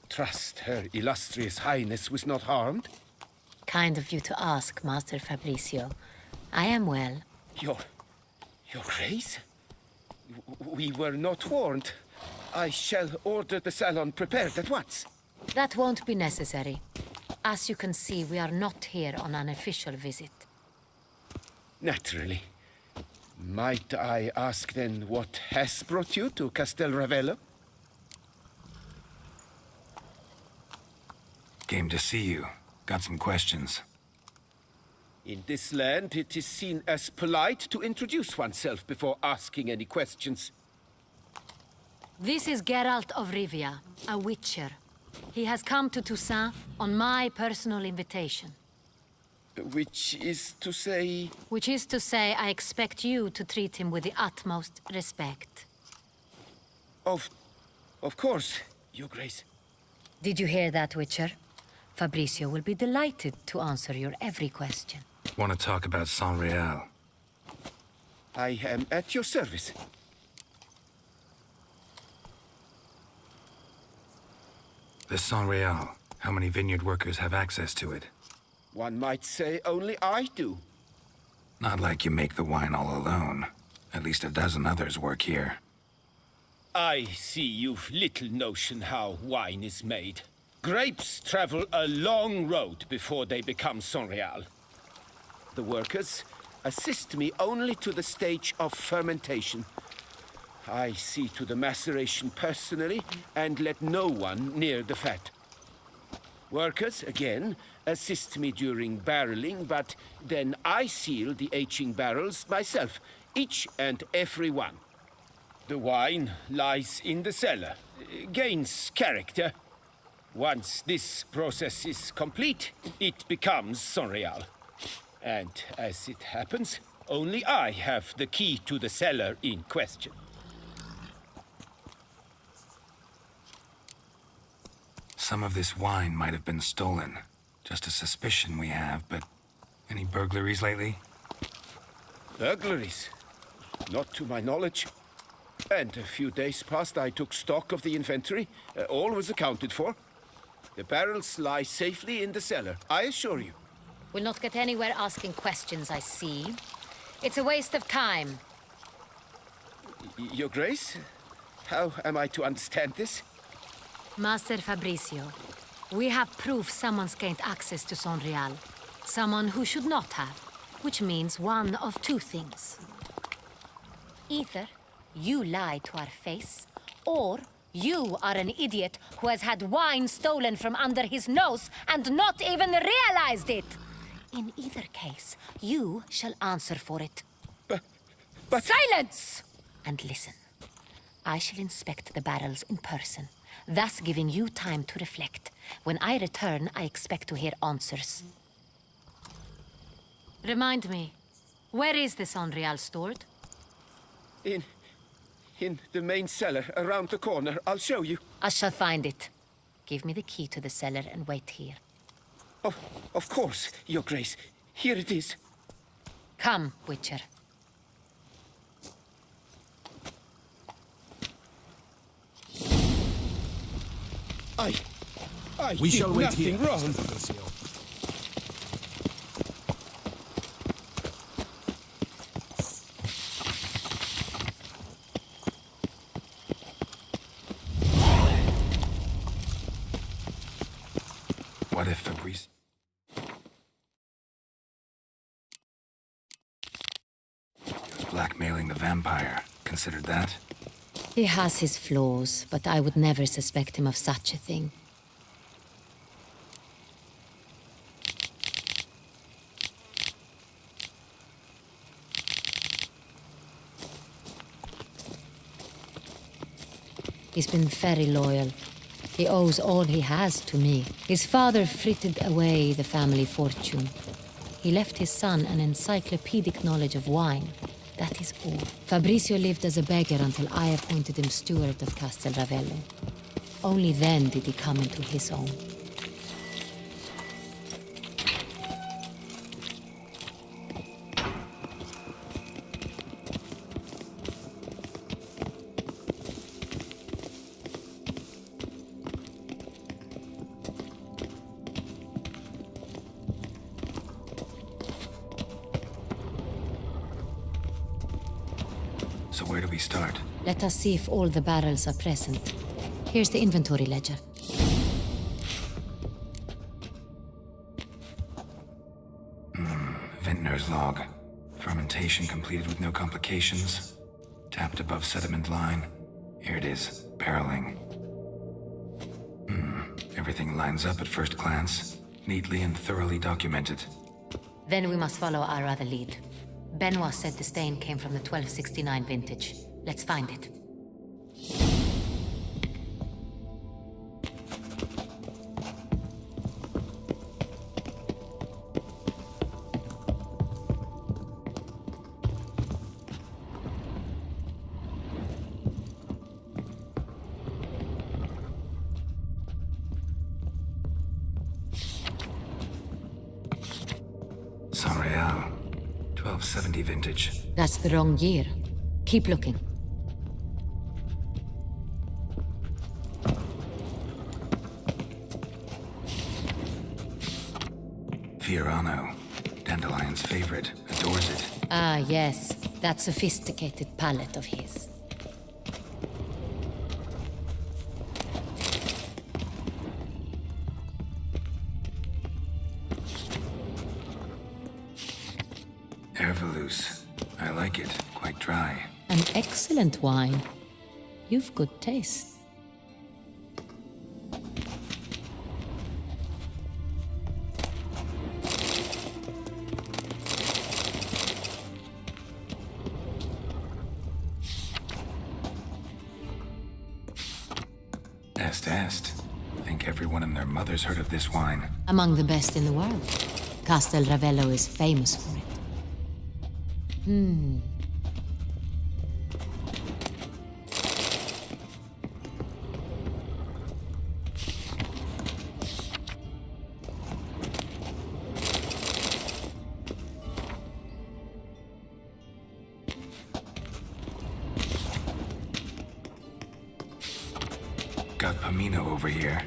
trust Her Illustrious Highness was not harmed. Kind of you to ask, Master Fabricio. I am well. Your Grace? We were not warned. I shall order the salon prepared at once. That won't be necessary. As you can see, we are not here on an official visit. Naturally. Might I ask then what has brought you to Castel Ravello? Came to see you. Got some questions. In this land, it is seen as polite to introduce oneself before asking any questions. This is Geralt of Rivia, a witcher. He has come to Toussaint on my personal invitation. Which is to say... Which is to say, I expect you to treat him with the utmost respect. Of course, Your Grace. Did you hear that, Witcher? Fabricio will be delighted to answer your every question. Want to talk about Sonreal? I am at your service. The Sonreal. How many vineyard workers have access to it? One might say only I do. Not like you make the wine all alone. At least a dozen others work here. I see you've little notion how wine is made. Grapes travel a long road before they become Sonreal. The workers assist me only to the stage of fermentation. I see to the maceration personally and let no one near the fat. Workers, again, assist me during barreling, but then I seal the aging barrels myself, each and every one. The wine lies in the cellar, gains character. Once this process is complete, it becomes Sonreal. And as it happens, only I have the key to the cellar in question. Some of this wine might have been stolen. Just a suspicion we have, but any burglaries lately? Burglaries? Not to my knowledge. And a few days past I took stock of the inventory. All was accounted for. The barrels lie safely in the cellar, I assure you. We'll not get anywhere asking questions, I see. It's a waste of time. Your Grace? How am I to understand this? Master Fabricio, we have proof someone's gained access to Sonreal. Someone who should not have, which means one of two things. Either you lie to our face, or You are an idiot who has had wine stolen from under his nose and not even realized it. In either case, you shall answer for it. But... Silence! And listen. I shall inspect the barrels in person, thus giving you time to reflect. When I return, I expect to hear answers. Remind me, where is the Sonreal stored? In the main cellar, around the corner. I'll show you. I shall find it. Give me the key to the cellar and wait here. Oh, of course, Your Grace. Here it is. Come, Witcher. We did shall wait nothing here. wrong. What if Fabrice... blackmailing the vampire? Considered that? He has his flaws, but I would never suspect him of such a thing. He's been very loyal. He owes all he has to me. His father frittered away the family fortune. He left his son an encyclopedic knowledge of wine. That is all. Fabrizio lived as a beggar until I appointed him steward of Castel Ravello. Only then did he come into his own. So where do we start? Let us see if all the barrels are present. Here's the inventory ledger. Vintner's log. Fermentation completed with no complications. Tapped above sediment line. Here it is. Barreling. Everything lines up at first glance. Neatly and thoroughly documented. Then we must follow our other lead. Benoit said the stain came from the 1269 vintage. Let's find it. Sonreal. 1270 vintage. That's the wrong year. Keep looking. Fiorano. Dandelion's favorite. Adores it. Ah, yes. That sophisticated palate of his. Herveloos. I like it. Quite dry. An excellent wine. You've good taste. Est. Think everyone and their mother's heard of this wine. Among the best in the world. Castel Ravello is famous for it. Got Pomino over here.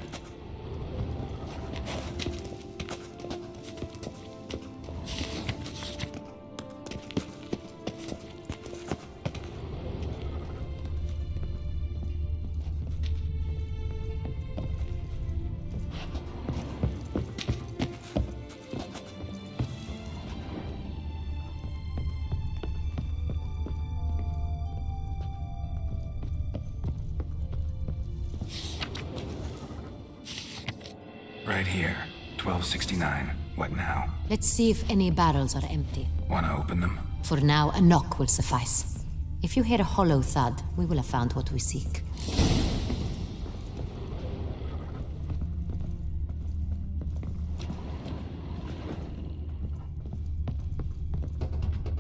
Right here. 1269. What now? Let's see if any barrels are empty. Wanna open them? For now, a knock will suffice. If you hear a hollow thud, we will have found what we seek.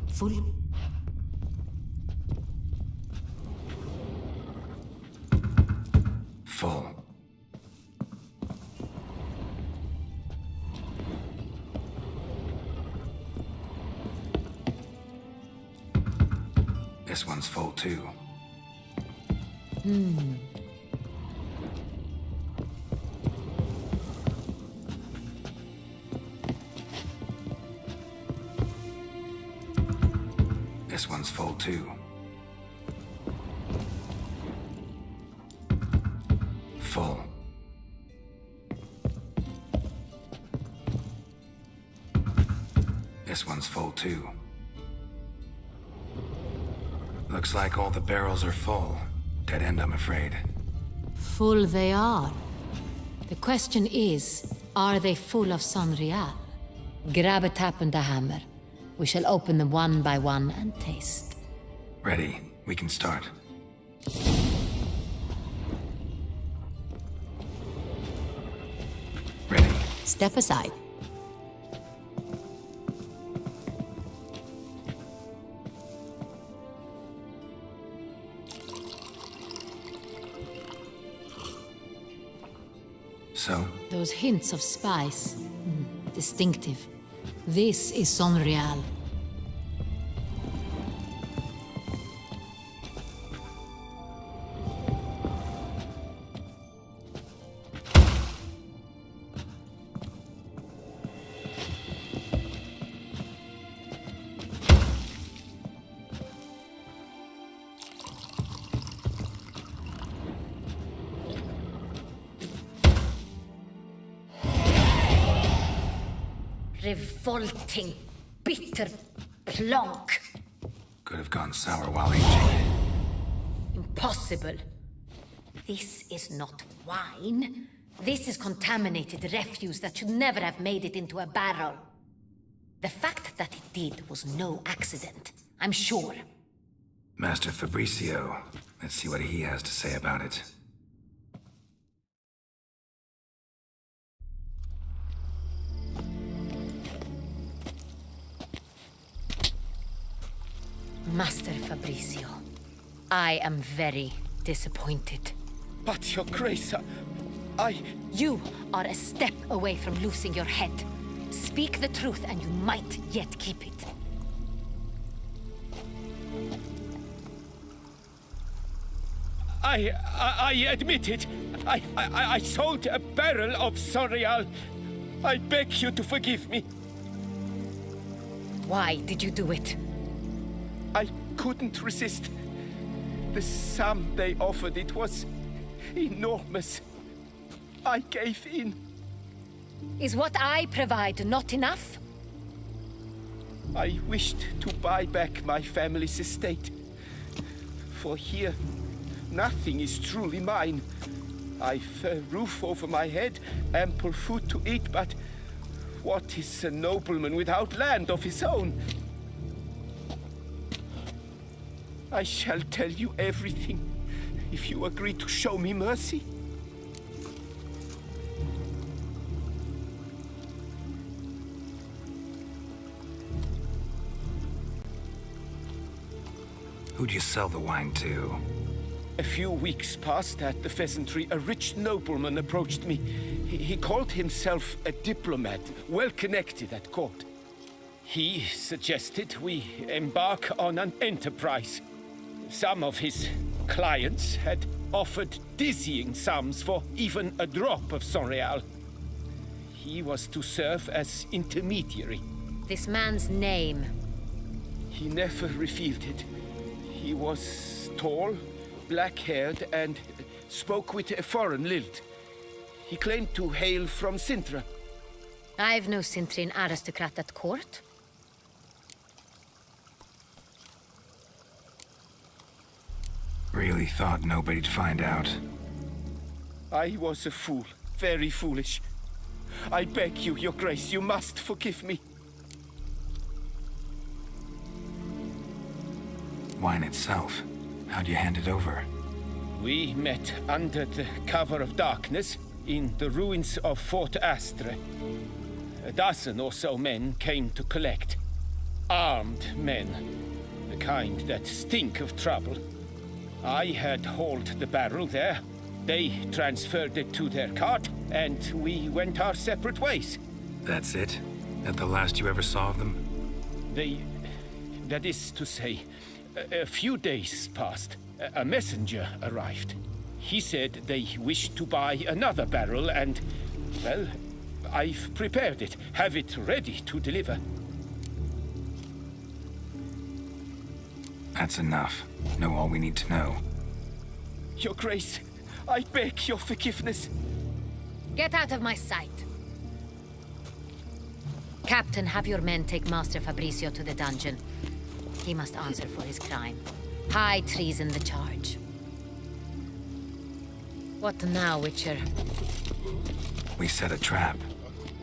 Full. Full. This one's full too. This one's full too. Full. This one's full too. Looks like all the barrels are full. Dead end, I'm afraid. Full they are. The question is, are they full of Sonrial? Grab a tap and a hammer. We shall open them one by one and taste. Ready. We can start. Ready. Step aside. So? Those hints of spice. Distinctive. This is Sonrial. Revolting, bitter plonk. Could have gone sour while aging. Impossible. This is not wine. This is contaminated refuse that should never have made it into a barrel. The fact that it did was no accident, I'm sure. Master Fabricio. Let's see what he has to say about it. Master Fabricio, I am very disappointed. But, Your Grace, I... You are a step away from losing your head. Speak the truth and you might yet keep it. I admit it. I sold a barrel of Sonrial. I beg you to forgive me. Why did you do it? I couldn't resist. The sum they offered, it was enormous. I gave in. Is what I provide not enough? I wished to buy back my family's estate. For here, nothing is truly mine. I've a roof over my head, ample food to eat, but what is a nobleman without land of his own? I shall tell you everything, if you agree to show me mercy. Who'd you sell the wine to? A few weeks past at the Pheasantry, a rich nobleman approached me. He called himself a diplomat, well connected at court. He suggested we embark on an enterprise. Some of his clients had offered dizzying sums for even a drop of Sonrial. He was to serve as intermediary. This man's name? He never revealed it. He was tall, black-haired, and spoke with a foreign lilt. He claimed to hail from Sintra. I've no Sintrian aristocrat at court. Really thought nobody'd find out. I was a fool, very foolish. I beg you, Your Grace, you must forgive me. Wine itself, how'd you hand it over? We met under the cover of darkness in the ruins of Fort Astre. A dozen or so men came to collect. Armed men. The kind that stink of trouble. I had hauled the barrel there. They transferred it to their cart, and we went our separate ways. That's it? That the last you ever saw of them? That is to say, a few days passed. A messenger arrived. He said they wished to buy another barrel and, well, I've prepared it. Have it ready to deliver. That's enough. Know all we need to know. Your Grace, I beg your forgiveness. Get out of my sight. Captain, have your men take Master Fabrizio to the dungeon. He must answer for his crime. High treason the charge. What now, Witcher? We set a trap.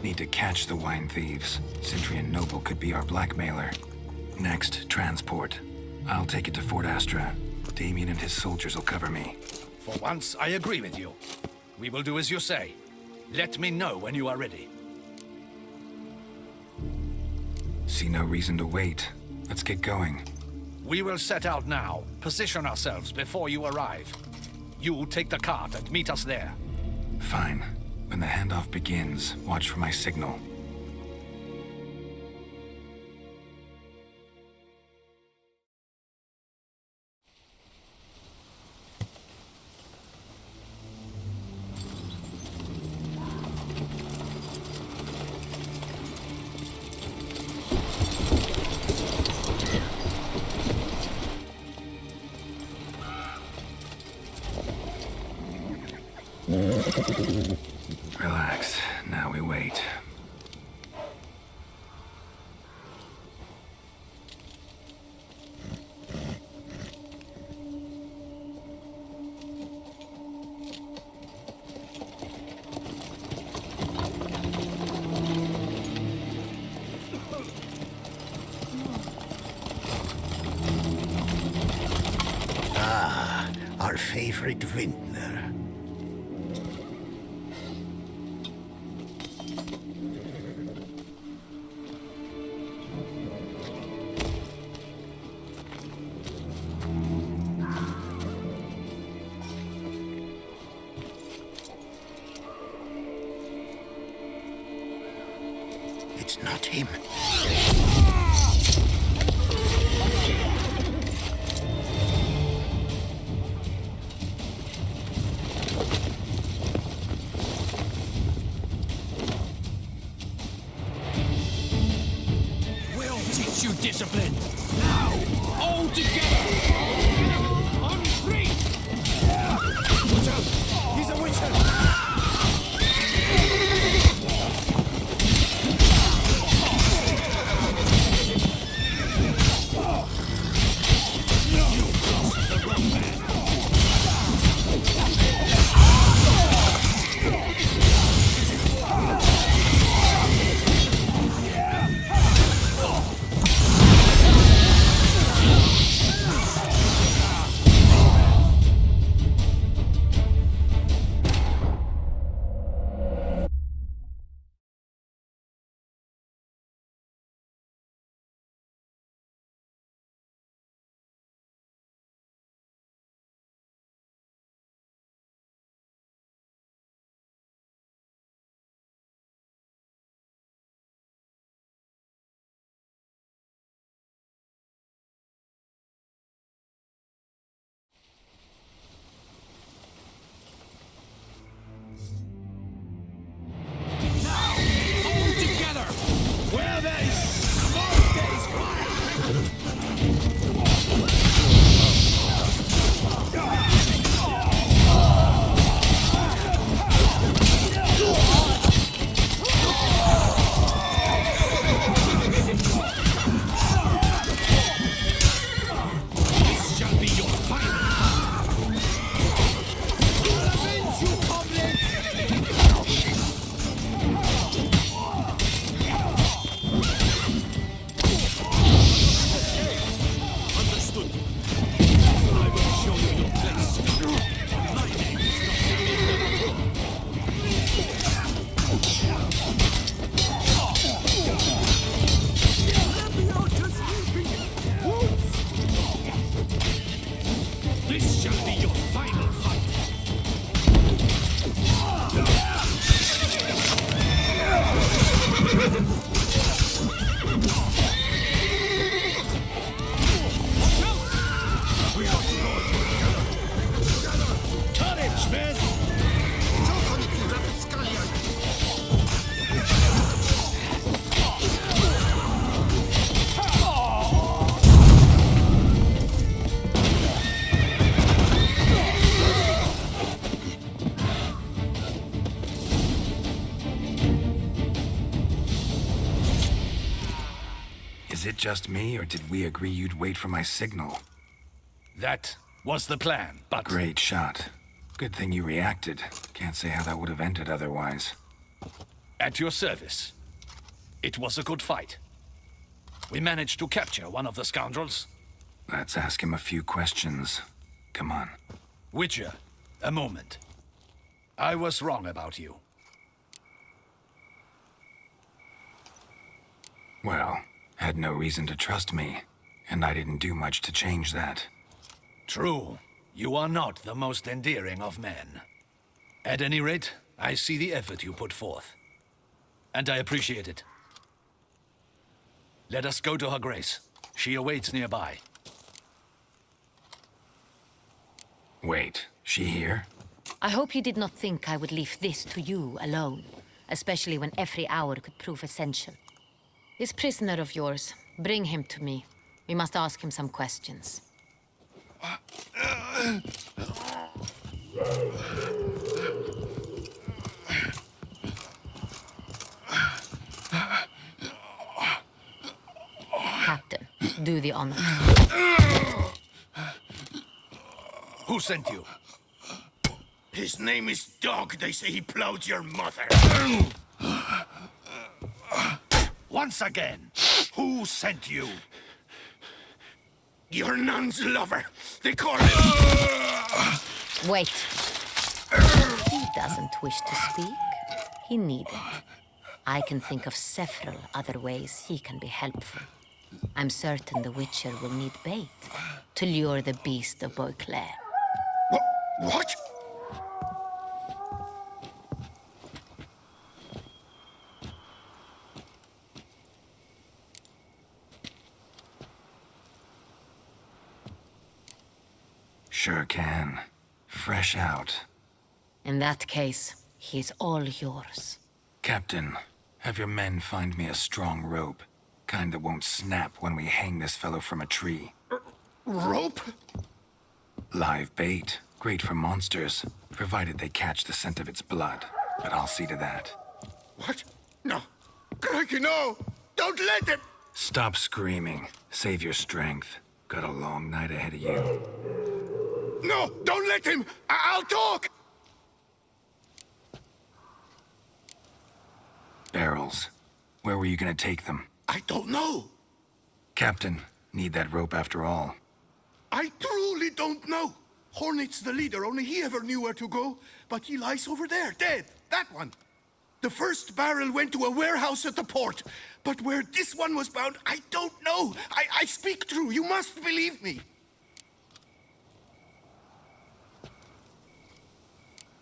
Need to catch the wine thieves. Sentry and Noble could be our blackmailer. Next, transport. I'll take it to Fort Astra. Damien and his soldiers will cover me. For once, I agree with you. We will do as you say. Let me know when you are ready. See no reason to wait. Let's get going. We will set out now. Position ourselves before you arrive. You take the cart and meet us there. Fine. When the handoff begins, watch for my signal. Relax. Now we wait. Ah, our favorite vintner. It's not him. We'll teach you discipline. Now, all together. On three. Watch out! He's a witcher. it just me, or did we agree you'd wait for my signal? That was the plan, but... Great shot. Good thing you reacted. Can't say how that would have ended otherwise. At your service. It was a good fight. We managed to capture one of the scoundrels. Let's ask him a few questions. Come on. Witcher, a moment. I was wrong about you. Well, had no reason to trust me, and I didn't do much to change that. True. You are not the most endearing of men. At any rate, I see the effort you put forth. And I appreciate it. Let us go to her grace. She awaits nearby. Wait, she here? I hope you did not think I would leave this to you alone, especially when every hour could prove essential. This prisoner of yours, bring him to me. We must ask him some questions. Captain, do the honor. Who sent you? His name is Dog. They say he plowed your mother. Once again, who sent you? Your nun's lover. They call him... Wait. He doesn't wish to speak. He needn't. I can think of several other ways he can be helpful. I'm certain the Witcher will need bait to lure the beast of Beauclair. What? Sure can. Fresh out. In that case, he is all yours. Captain, have your men find me a strong rope. Kind that won't snap when we hang this fellow from a tree. Rope? Live bait. Great for monsters, provided they catch the scent of its blood. But I'll see to that. What? No. Crikey, no! Don't let him! Stop screaming. Save your strength. Got a long night ahead of you. No! Don't let him! I'll talk! Barrels. Where were you gonna take them? I don't know. Captain, need that rope after all. I truly don't know. Hornet's the leader, only he ever knew where to go. But he lies over there, dead. That one. The first barrel went to a warehouse at the port. But where this one was bound, I don't know. I speak true. You must believe me.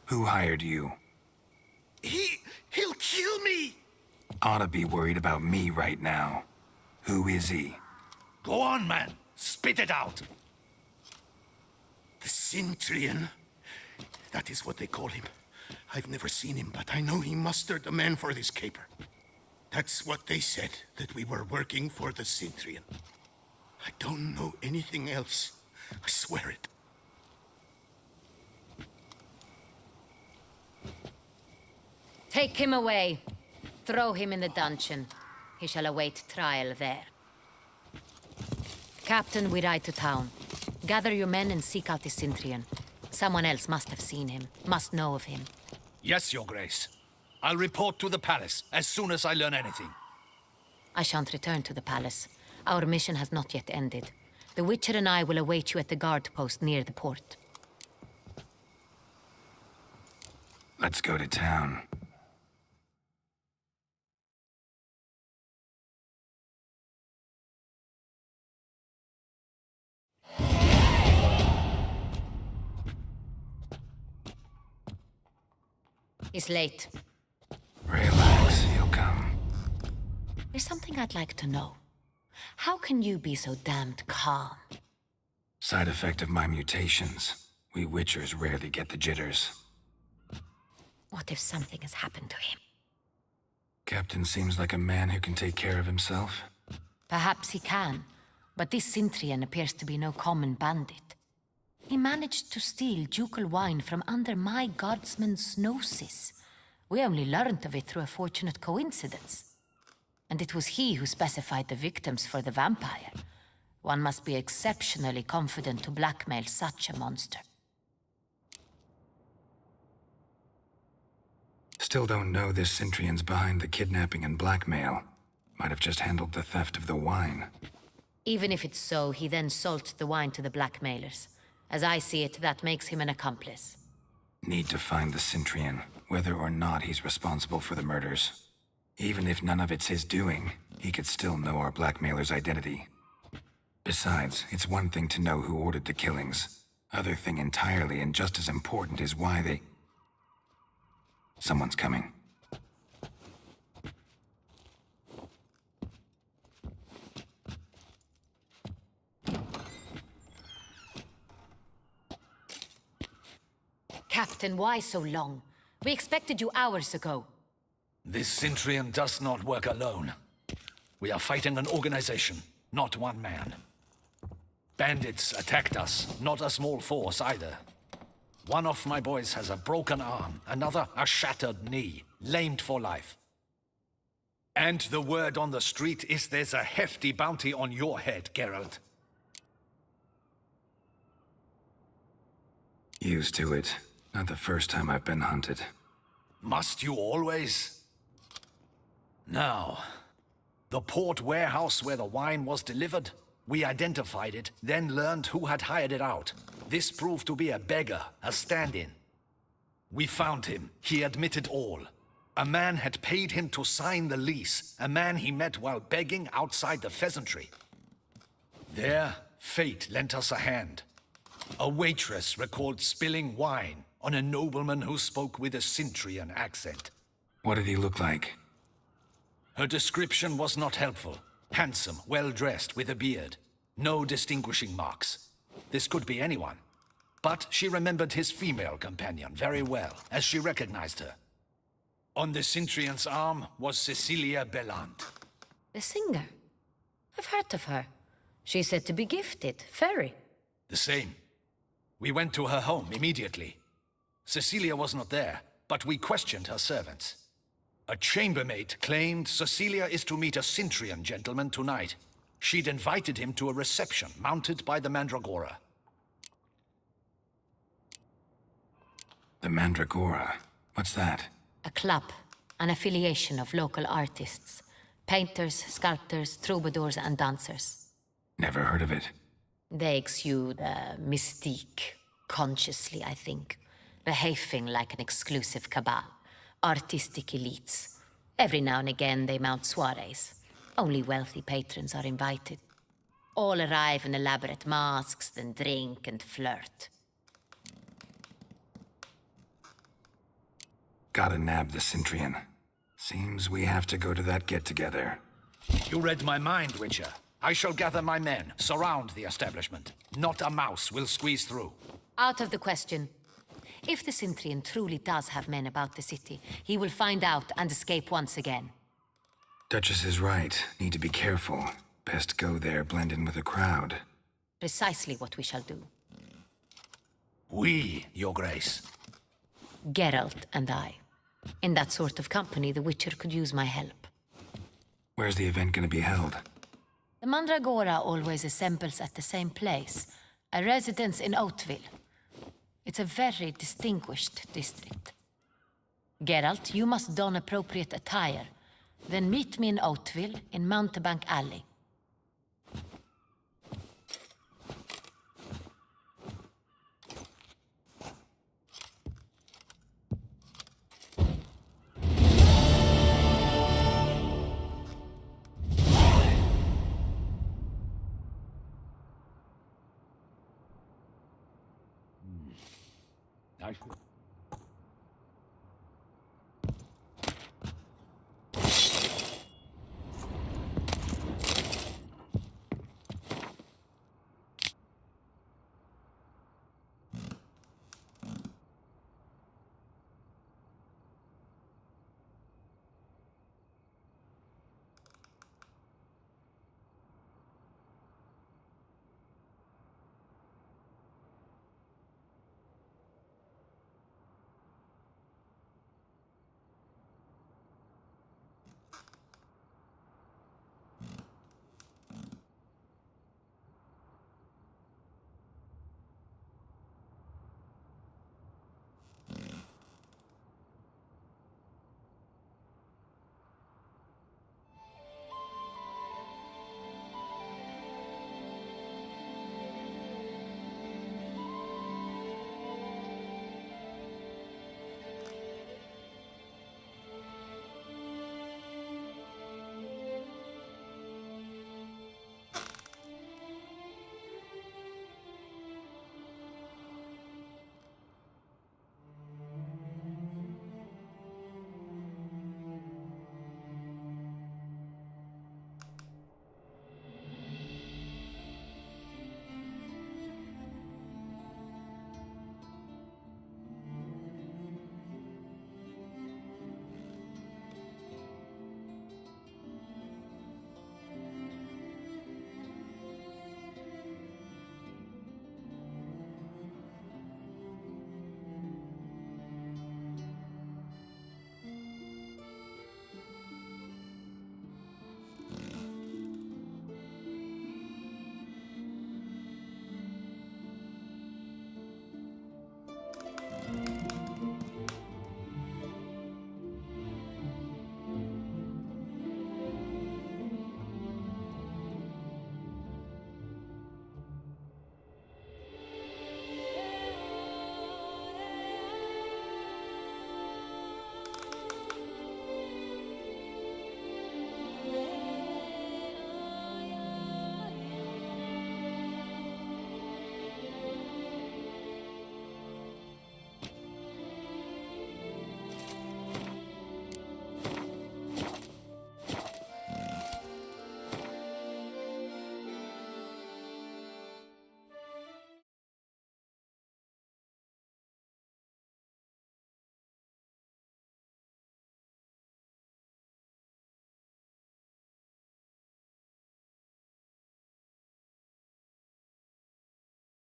Who hired you? He'll kill me. Ought to be worried about me right now. Who is he? Go on, man. Spit it out. The Cintrian. That is what they call him. I've never seen him, but I know he mustered the men for this caper. That's what they said, that we were working for the Cintrian. I don't know anything else. I swear it. Take him away. Throw him in the dungeon. He shall await trial there. Captain, we ride to town. Gather your men and seek out the Cintrian. Someone else must have seen him, must know of him. Yes, Your Grace. I'll report to the palace as soon as I learn anything. I shan't return to the palace. Our mission has not yet ended. The Witcher and I will await you at the guard post near the port. Let's go to town. It's late. Relax, he'll come. There's something I'd like to know. How can you be so damned calm? Side effect of my mutations. We Witchers rarely get the jitters. What if something has happened to him? Captain seems like a man who can take care of himself. Perhaps he can, but this Cintrian appears to be no common bandit. He managed to steal ducal wine from under my guardsman's noses. We only learned of it through a fortunate coincidence. And it was he who specified the victims for the vampire. One must be exceptionally confident to blackmail such a monster. Still don't know this Cintrian's behind the kidnapping and blackmail. Might have just handled the theft of the wine. Even if it's so, he then sold the wine to the blackmailers. As I see it, that makes him an accomplice. Need to find the Cintrian, whether or not he's responsible for the murders. Even if none of it's his doing, he could still know our blackmailer's identity. Besides, it's one thing to know who ordered the killings. Other thing entirely, and just as important, is why they... Someone's coming. Captain, why so long? We expected you hours ago. This Cintrian does not work alone. We are fighting an organization, not one man. Bandits attacked us, not a small force either. One of my boys has a broken arm, another a shattered knee, lamed for life. And the word on the street is there's a hefty bounty on your head, Geralt. Used to it. Not the first time I've been hunted. Must you always? Now, the port warehouse where the wine was delivered, we identified it, then learned who had hired it out. This proved to be a beggar, a stand-in. We found him. He admitted all. A man had paid him to sign the lease, a man he met while begging outside the pheasantry. There, fate lent us a hand. A waitress recalled spilling wine on a nobleman who spoke with a Cintrian accent. What did he look like? Her description was not helpful. Handsome, well-dressed, with a beard. No distinguishing marks. This could be anyone. But she remembered his female companion very well, as she recognized her. On the Cintrian's arm was Cecilia Bellant. The singer? I've heard of her. She's said to be gifted, fairy. The same. We went to her home immediately. Cecilia was not there, but we questioned her servants. A chambermaid claimed Cecilia is to meet a Cintrian gentleman tonight. She'd invited him to a reception mounted by the Mandragora. The Mandragora? What's that? A club, an affiliation of local artists. Painters, sculptors, troubadours, and dancers. Never heard of it. They exude mystique, consciously, I think. Behaving like an exclusive cabal. Artistic elites. Every now and again they mount soirees. Only wealthy patrons are invited. All arrive in elaborate masks, then drink and flirt. Gotta nab the Cintrian. Seems we have to go to that get-together. You read my mind, Witcher. I shall gather my men, surround the establishment. Not a mouse will squeeze through. Out of the question. If the Cintrian truly does have men about the city, he will find out and escape once again. Duchess is right. Need to be careful. Best go there, blend in with the crowd. Precisely what we shall do. We, Your Grace. Geralt and I. In that sort of company, the Witcher could use my help. Where's the event gonna be held? The Mandragora always assembles at the same place, a residence in Oatville. It's a very distinguished district. Geralt, you must don appropriate attire. Then meet me in Oatville, in Mountebank Alley. Nice.